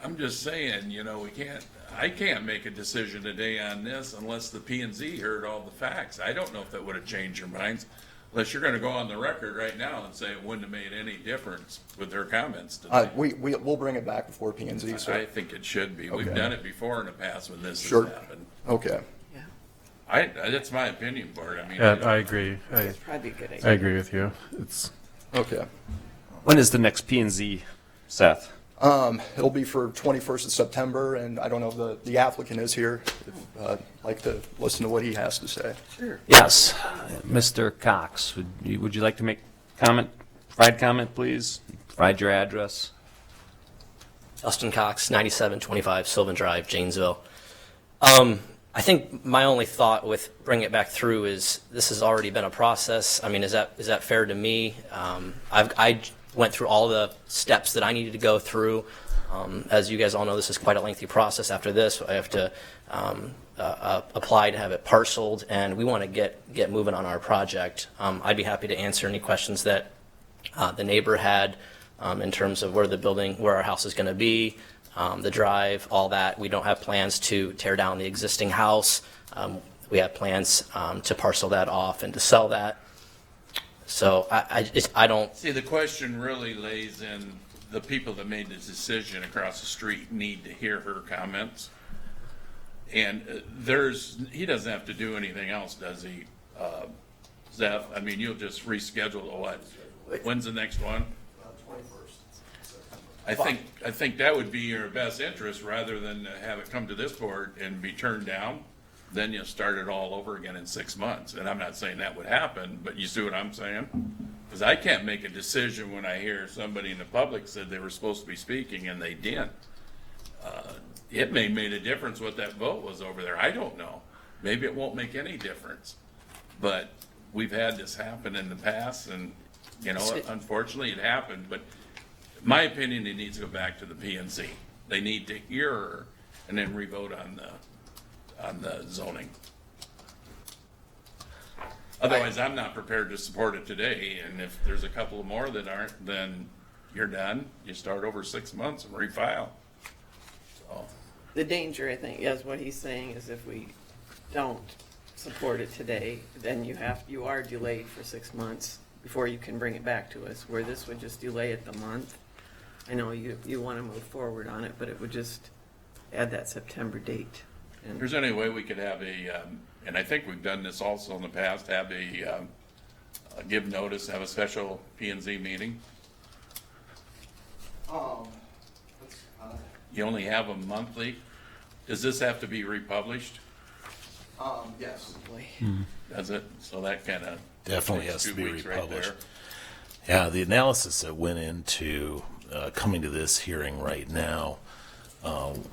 D: I'm just saying, we can't, I can't make a decision today on this unless the P and Z heard all the facts. I don't know if that would have changed your minds, unless you're gonna go on the record right now and say it wouldn't have made any difference with their comments today.
J: We'll bring it back before P and Z,
D: I
J: sir.
D: think it should be. We've
J: Okay.
D: done it before in the past when this
J: Sure.
D: has happened.
J: Okay.
D: That's my opinion, Bart. I mean.
H: Yeah, I agree.
C: It's probably a good idea.
H: I agree with you. It's
J: Okay.
A: When is the next P and Z, Seth?
J: It'll be for 21st of September, and I don't know if the applicant is here. I'd like to listen to what he has to say.
C: Sure.
A: Yes, Mr. Cox, would you like to make comment, provide comment, please? Provide your address.
N: Dustin Cox, 9725 Sylvan Drive, Janesville. I think my only thought with bringing it back through is this has already been a process. I mean, is that fair to me? I went through all the steps that I needed to go through. As you guys all know, this is quite a lengthy process. After this, I have to apply to have it parceled, and we want to get moving on our project. I'd be happy to answer any questions that the neighbor had in terms of where our house is going to be, the drive, all that. We don't have plans to tear down the existing house. We have plans to parcel that off and to sell that. So I don't.
D: See, the question really lays in the people that made the decision across the street need to hear her comments. And he doesn't have to do anything else, does he, Zeph? I mean, you'll just reschedule to what? When's the next one? 21st. I think that would be your best interest rather than have it come to this board and be turned down. Then you'll start it all over again in 6 months. And I'm not saying that would happen, but you see what I'm saying? Because I can't make a decision when I hear somebody in the public said they were supposed to be speaking and they didn't. It may have made a difference what that vote was over there. I don't know. Maybe it won't make any difference. But we've had this happen in the past, and, unfortunately it happened. But my opinion, it needs to go back to the P&Z. They need to hear her and then revote on the zoning. Otherwise, I'm not prepared to support it today, and if there's a couple more that aren't, then you're done. You start over 6 months and refile. So.
C: The danger, I think, is what he's saying is if we don't support it today, then you are delayed for 6 months before you can bring it back to us, where this would just delay it the month. I know you want to move forward on it, but it would just add that September date.
D: If there's any way we could have and I think we've done this also in the past, have give notice, have a special P&Z meeting. You only have them monthly. Does this have to be republished?
J: Yes.
D: Does it? So that kind of
O: Definitely has to be
D: right
O: republished.
D: there.
O: Yeah, the analysis that went into coming to this hearing right now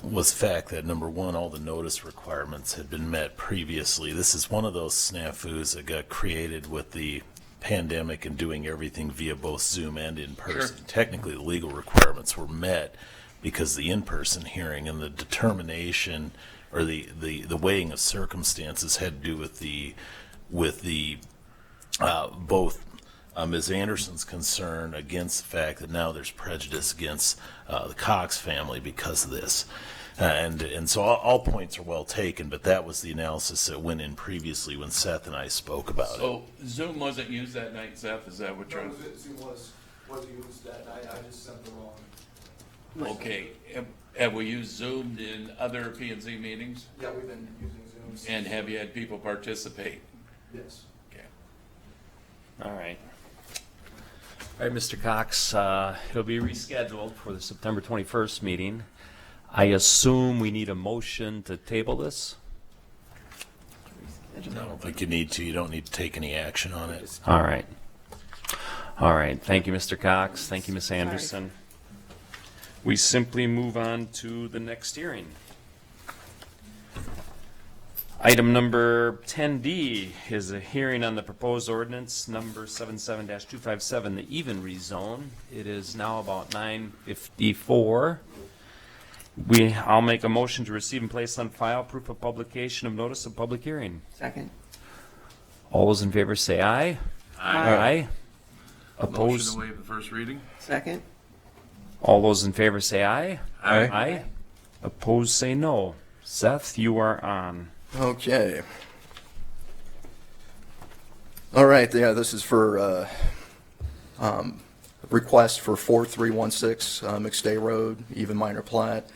O: was the fact that, number one, all the notice requirements had been met previously. This is one of those snafus that got created with the pandemic and doing everything via both Zoom and in person.
D: Sure.
O: Technically, the legal requirements were met because the in-person hearing and the determination or the weighing of circumstances had to do with the both Ms. Anderson's concern against the fact that now there's prejudice against the Cox family because of this. And so all points are well taken, but that was the analysis that went in previously when Seth and I spoke about it.
D: So Zoom wasn't used that night, Seth? Is that what you're?
J: No, Zoom was used that night. I just sent the wrong.
D: Okay. Have we used Zoom in other P&Z meetings?
J: Yeah, we've been using Zooms.
D: And have you had people participate?
J: Yes.
D: Okay.
A: All right. All right, Mr. Cox, it'll be rescheduled for the September 21st meeting. I assume we need a motion to table this?
O: I don't think you need to. You don't need to take any action on it.
A: All right. All right. Thank you, Mr. Cox. Thank you, Ms. Anderson. We simply move on to the next hearing. Item number 10D is a hearing on the proposed ordinance number 77-257, the even rezone. It is now about 9:54. I'll make a motion to receive and place on file proof of publication of notice of public hearing.
C: Second.
A: All those in favor say aye. Aye. Opposed?
D: Motion to waive the first reading?
C: Second.
A: All those in favor say aye.
H: Aye.
A: Aye. Opposed say no. Seth, you are on.
J: Okay. All right, yeah, this is for request for 4316 McStay Road, even minor plat.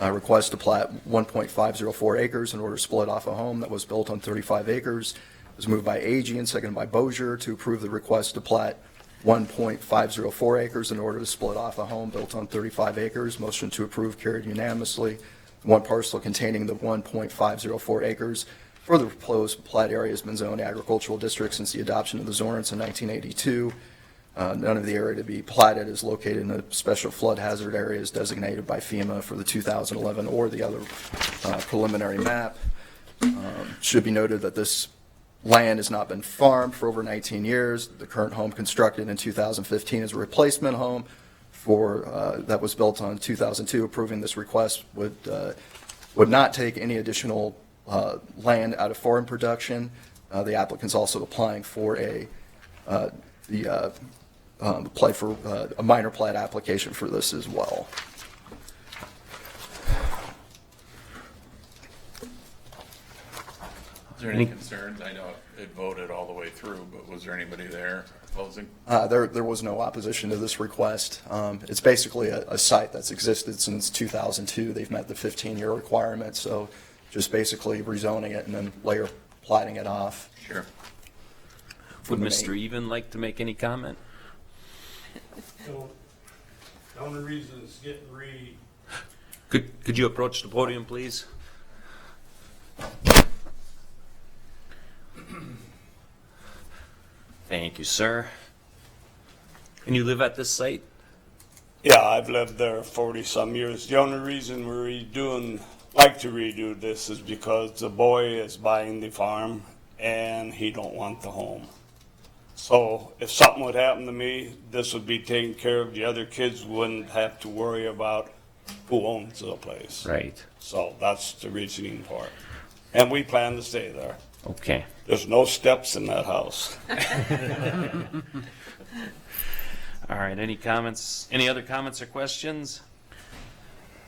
J: Request to plat 1.504 acres in order to split off a home that was built on 35 acres. It was moved by AG and seconded by Bozier to approve the request to plat 1.504 acres in order to split off a home built on 35 acres. Motion to approve carried unanimously. One parcel containing the 1.504 acres for the proposed plat area has been zoned agricultural district since the adoption of the ordinance in 1982. None of the area to be platted is located in the special flood hazard areas designated by FEMA for the 2011 or the other preliminary map. Should be noted that this land has not been farmed for over 19 years. The current home constructed in 2015 is a replacement home for that was built on 2002. Approving this request would not take any additional land out of foreign production. The applicant's also applying for apply for a minor plat application for this as well.
D: Is there any concerns? I know it voted all the way through, but was there anybody there opposing?
J: There was no opposition to this request. It's basically a site that's existed since 2002. They've met the 15-year requirement, so just basically rezoning it and then later platting it off.
D: Sure.
A: Would Mr. Even like to make any comment?
P: So, the only reason it's getting
A: Could you approach the podium, please? Thank you, sir. And you live at this site?
P: Yeah, I've lived there 40-some years. The only reason we're like to redo this is because the boy is buying the farm and he don't want the home. So if something would happen to me, this would be taken care of. The other kids wouldn't have to worry about who owns the place.
A: Right.
P: So that's the reasoning for it. And we plan to stay there.
A: Okay.
P: There's no steps in that house.
A: All right, any comments, any other comments or questions?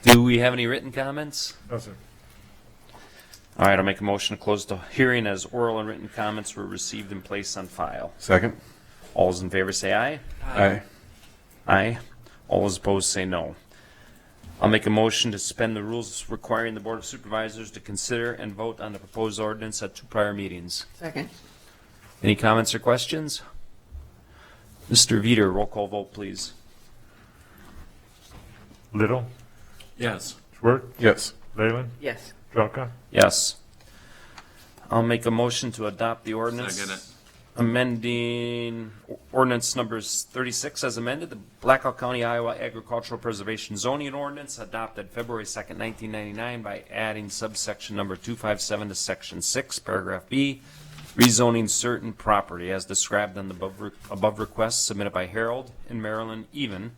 A: Do we have any written comments?
B: No, sir.
A: All right, I'll make a motion to close the hearing as oral and written comments were received and placed on file.
H: Second.
A: All those in favor say aye.
H: Aye.
A: Aye. All those opposed say no. I'll make a motion to suspend the rules requiring the Board of Supervisors to consider and vote on the proposed ordinance at 2 prior meetings.
C: Second.
A: Any comments or questions? Mr. Veeder, roll call vote, please.
B: Little,
D: Yes.
B: Schwartz,
H: Yes.
B: Leyland,
C: Yes.
B: Trelka.
A: Yes. I'll make a motion to adopt the ordinance.
D: Second it.
A: Amending ordinance numbers 36 as amended, the Blackhawk County, Iowa Agricultural Preservation Zoning Ordinance adopted February 2nd, 1999 by adding subsection number 257 to section 6, paragraph B, rezoning certain property as described on the above request submitted by Harold and Marilyn Even,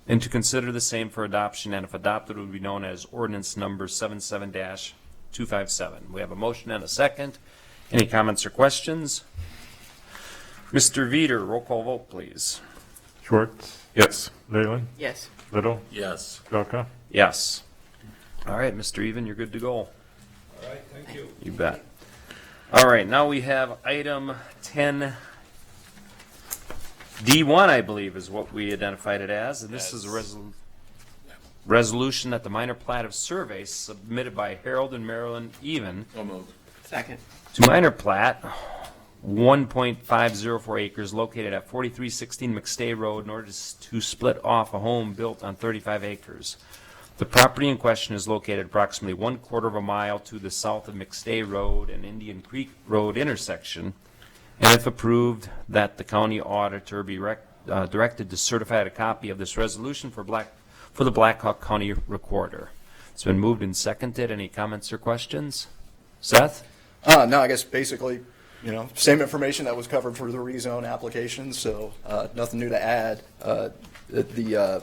A: and to consider the same for adoption, and if adopted, would be known as ordinance number 77-257. We have a motion and a second. Any comments or questions? Mr. Veeder, roll call vote, please.
B: Schwartz,
H: Yes.
B: Leyland,
C: Yes.
B: Little,
D: Yes.
B: Trelka.
A: Yes. All right, Mr. Even, you're good to go.
P: All right, thank you.
A: You bet. All right, now we have item 10D1, I believe, is what we identified it as, and this is a resolution that the minor plat of survey submitted by Harold and Marilyn Even
D: So moved.
C: Second.
A: to minor plat 1.504 acres located at 4316 McStay Road in order to split off a home built on 35 acres. The property in question is located approximately 1/4 of a mile to the south of McStay Road and Indian Creek Road intersection, and if approved, that the county auditor be directed to certify a copy of this resolution for the Blackhawk County Recorder. It's been moved and seconded. Any comments or questions? Seth?
J: No, I guess basically, same information that was covered for the rezone application, so nothing new to add. It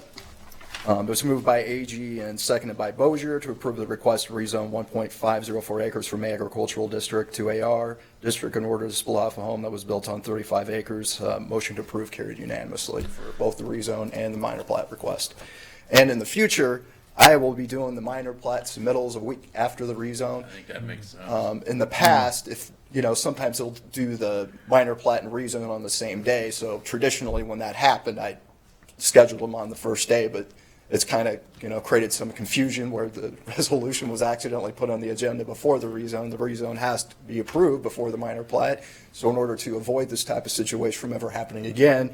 J: was moved by AG and seconded by Bozier to approve the request to rezone 1.504 acres from agricultural district to AR district in order to split off a home that was built on 35 acres. Motion to approve carried unanimously for both the rezone and the minor plat request. And in the future, I will be doing the minor plat submittals a week after the rezone.
D: I think that makes sense.
J: In the past, if, sometimes they'll do the minor plat and rezone on the same day. So traditionally, when that happened, I scheduled them on the first day, but it's kind of, created some confusion where the resolution was accidentally put on the agenda before the rezone has to be approved before the minor plat. So in order to avoid this type of situation from ever happening again,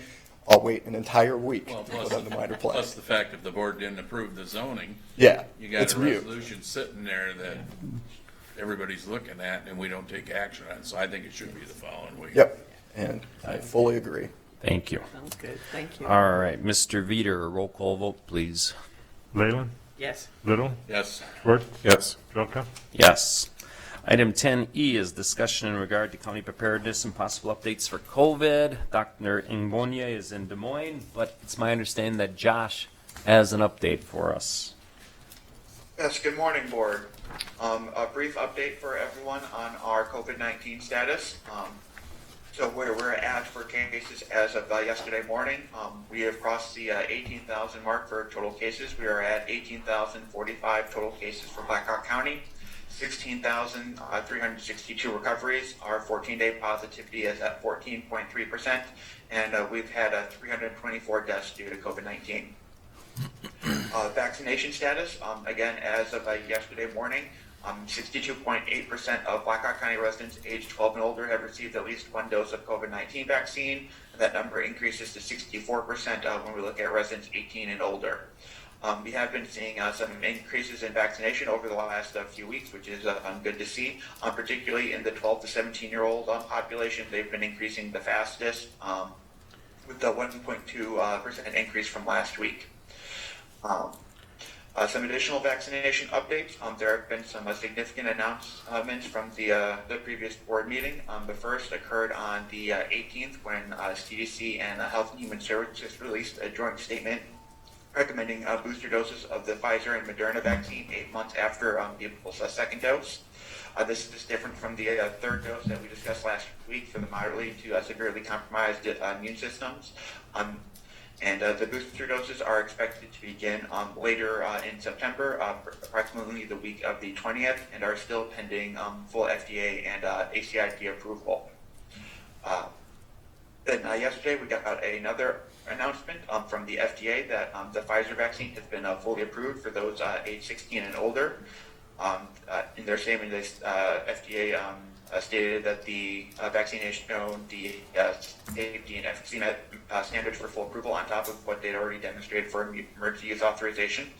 J: I'll wait an entire week
D: Well,
J: to put on the minor plat.
D: plus the fact if the board didn't approve the zoning,
J: Yeah,
D: you got
J: it's
D: a
J: mute.
D: resolution sitting there that everybody's looking at, and we don't take action on it. So I think it should be the following week.
J: Yep, and I fully agree.
A: Thank you.
C: Sounds good, thank you.
A: All right, Mr. Veeder, roll call vote, please.
B: Leyland,
C: Yes.
B: Little,
D: Yes.
B: Schwartz,
H: Yes.
B: Trelka.
A: Yes. Item 10E is discussion in regard to county preparedness and possible updates for COVID. Dr. Ingbonia is in Des Moines, but it's my understanding that Josh has an update for us.
Q: Yes, good morning, Board. A brief update for everyone on our COVID-19 status. So where we're at for cases as of yesterday morning, we have crossed the 18,000 mark for total cases. We are at 18,045 total cases for Blackhawk County. 16,362 recoveries. Our 14-day positivity is at 14.3%, and we've had 324 deaths due to COVID-19. Vaccination status, again, as of yesterday morning, 62.8% of Blackhawk County residents aged 12 and older have received at least one dose of COVID-19 vaccine. And that number increases to 64% when we look at residents 18 and older. We have been seeing some increases in vaccination over the last few weeks, which is good to see, particularly in the 12 to 17-year-old population. They've been increasing the fastest, with the 1.2% increase from last week. Some additional vaccination updates. There have been some significant announcements from the previous board meeting. The first occurred on the 18th when CDC and Health and Human Services released a joint statement recommending booster doses of the Pfizer and Moderna vaccine 8 months after people's second dose. This is different from the third dose that we discussed last week for the moderately to severely compromised immune systems. And the booster doses are expected to begin later in September, approximately the week of the 20th, and are still pending full FDA and ACIP approval. Then yesterday we got another announcement from the FDA that the Pfizer vaccine has been fully approved for those age 16 and older. In their statement, FDA stated that the vaccine has shown the safety and efficacy standards for full approval on top of what they'd already demonstrated for emergency use authorization.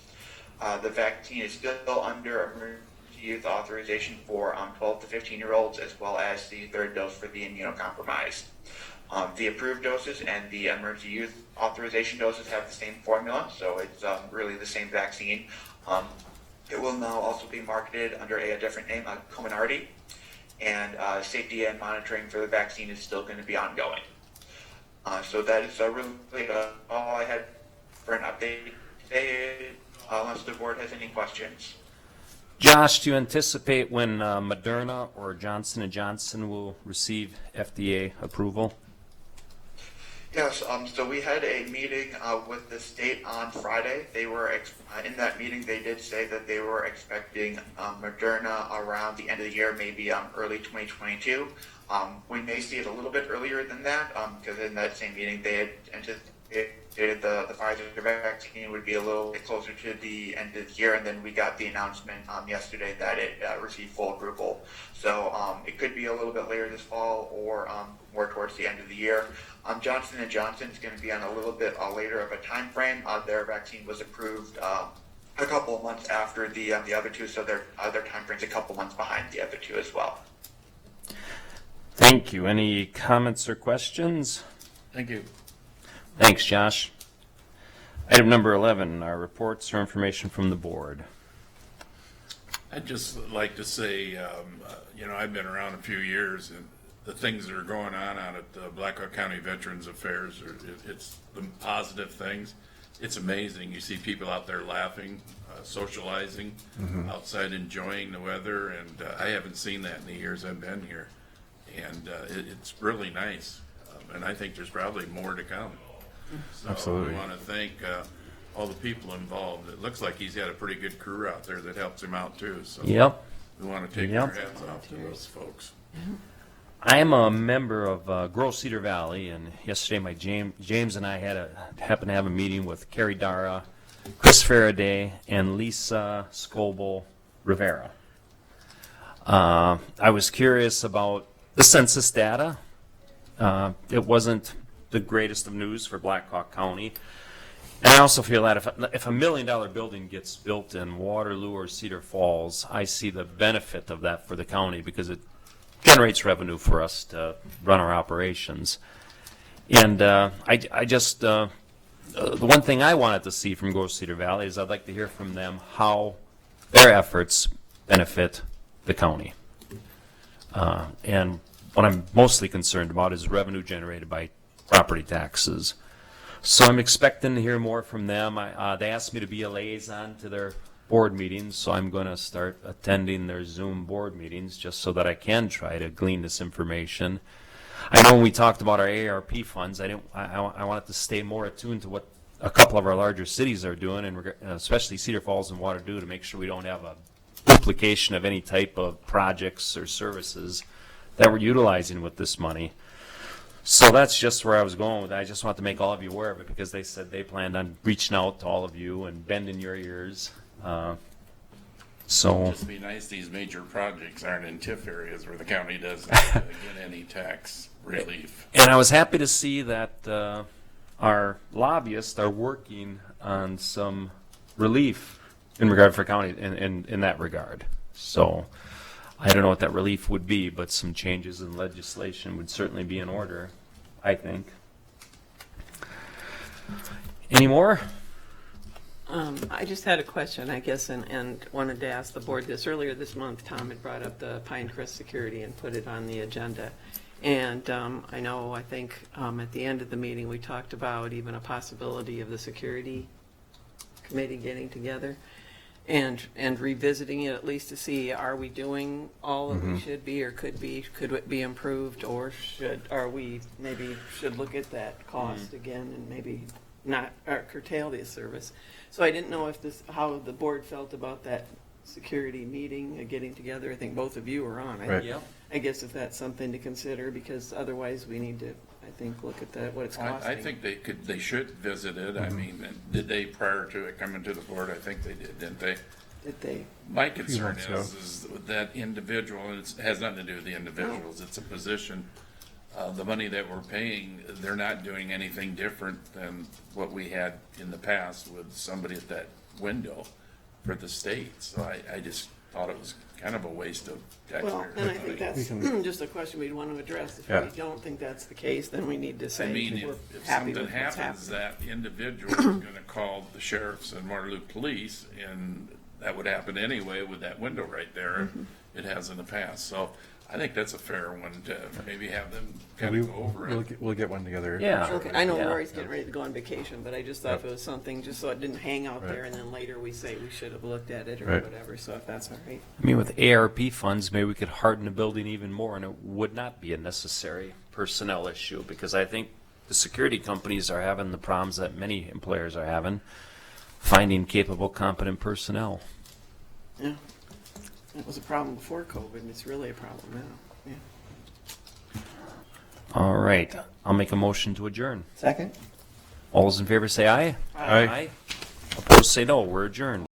Q: The vaccine is still under emergency use authorization for 12 to 15-year-olds, as well as the third dose for the immunocompromised. The approved doses and the emergency use authorization doses have the same formula, so it's really the same vaccine. It will now also be marketed under a different name, Comirnaty, and safety and monitoring for the vaccine is still going to be ongoing. So that is really all I had for an update today, unless the board has any questions.
A: Josh, do you anticipate when Moderna or Johnson & Johnson will receive FDA approval?
Q: Yes, so we had a meeting with the state on Friday. They were, in that meeting, they did say that they were expecting Moderna around the end of the year, maybe early 2022. We may see it a little bit earlier than that, because in that same meeting, they had anticipated the Pfizer vaccine would be a little bit closer to the end of the year, and then we got the announcement yesterday that it received full approval. So it could be a little bit later this fall or more towards the end of the year. Johnson & Johnson is going to be on a little bit later of a time frame. Their vaccine was approved a couple of months after the other two, so their time frame's a couple months behind the other two as well.
A: Thank you. Any comments or questions?
D: Thank you.
A: Thanks, Josh. Item number 11, our reports or information from the board.
D: I'd just like to say, I've been around a few years, and the things that are going on out at Blackhawk County Veterans Affairs, it's the positive things. It's amazing. You see people out there laughing, socializing, outside enjoying the weather, and I haven't seen that in the years I've been here. And it's really nice, and I think there's probably more to come. So
H: Absolutely.
D: we want to thank all the people involved. It looks like he's got a pretty good crew out there that helps him out too, so.
A: Yep.
D: We want to take our hats off to those folks.
A: I am a member of Grove Cedar Valley, and yesterday my James and I happened to have a meeting with Carrie Dara, Chris Faraday, and Lisa Scoble Rivera. I was curious about the census data. It wasn't the greatest of news for Black Hawk County. And I also feel that if a $1 million building gets built in Waterloo or Cedar Falls, I see the benefit of that for the county because it generates revenue for us to run our operations. And the one thing I wanted to see from Grove Cedar Valley is I'd like to hear from them how their efforts benefit the county. And what I'm mostly concerned about is revenue generated by property taxes. So I'm expecting to hear more from them. They asked me to be a liaison to their board meetings, so I'm going to start attending their Zoom board meetings just so that I can try to glean this information. I know when we talked about our ARP funds, I wanted to stay more attuned to what a couple of our larger cities are doing, and especially Cedar Falls and Waterloo, to make sure we don't have a duplication of any type of projects or services that we're utilizing with this money. So that's just where I was going with it. I just want to make all of you aware of it because they said they planned on reaching out to all of you and bending your ears.
D: It'd just be nice these major projects aren't in TIF areas where the county doesn't get any tax relief.
A: And I was happy to see that our lobbyists are working on some relief in regard for county in that regard. So I don't know what that relief would be, but some changes in legislation would certainly be in order, I think. Any more?
C: I just had a question, I guess, and wanted to ask the board this. Earlier this month, Tom had brought up the Pinecrest security and put it on the agenda. And I think at the end of the meeting, we talked about even a possibility of the security committee getting together and revisiting it, at least to see, are we doing all that we should be or could it be improved, or should look at that cost again and maybe not curtail the service. So I didn't know how the board felt about that security meeting, getting together. I think both of you were on. I guess if that's something to consider, because otherwise we need to, I think, look at what it's costing.
D: I think they should visit it. I mean, did they, prior to it coming to the board? I think they did, didn't they?
C: Did they?
D: My concern is that individual, and it has nothing to do with the individuals, it's a position. The money that we're paying, they're not doing anything different than what we had in the past with somebody at that window for the state. So I just thought it was kind of a waste of taxpayer money.
C: Well, and I think that's just a question we'd want to address. If we don't think that's the case, then we need to say we're
D: if
C: happy
D: something
C: with what's
D: happens,
C: happening.
D: that individual is going to call the sheriffs and Waterloo Police, and that would happen anyway with that window right there. It has in the past. So I think that's a fair one to maybe have them kind of go over it.
H: We'll get one together.
A: Yeah.
C: Okay, I know Lori's getting ready to go on vacation, but I just thought if it was something, just so it didn't hang out there and then later we say we should have looked at it or whatever, so if that's all right.
A: I mean, with ARP funds, maybe we could harden the building even more, and it would not be a necessary personnel issue, because I think the security companies are having the problems that many employers are having, finding capable, competent personnel.
C: Yeah. It was a problem before COVID, and it's really a problem now. Yeah.
A: All right. I'll make a motion to adjourn.
C: Second?
A: All those in favor say aye.
H: Aye.
A: Opposed say no. We're adjourned.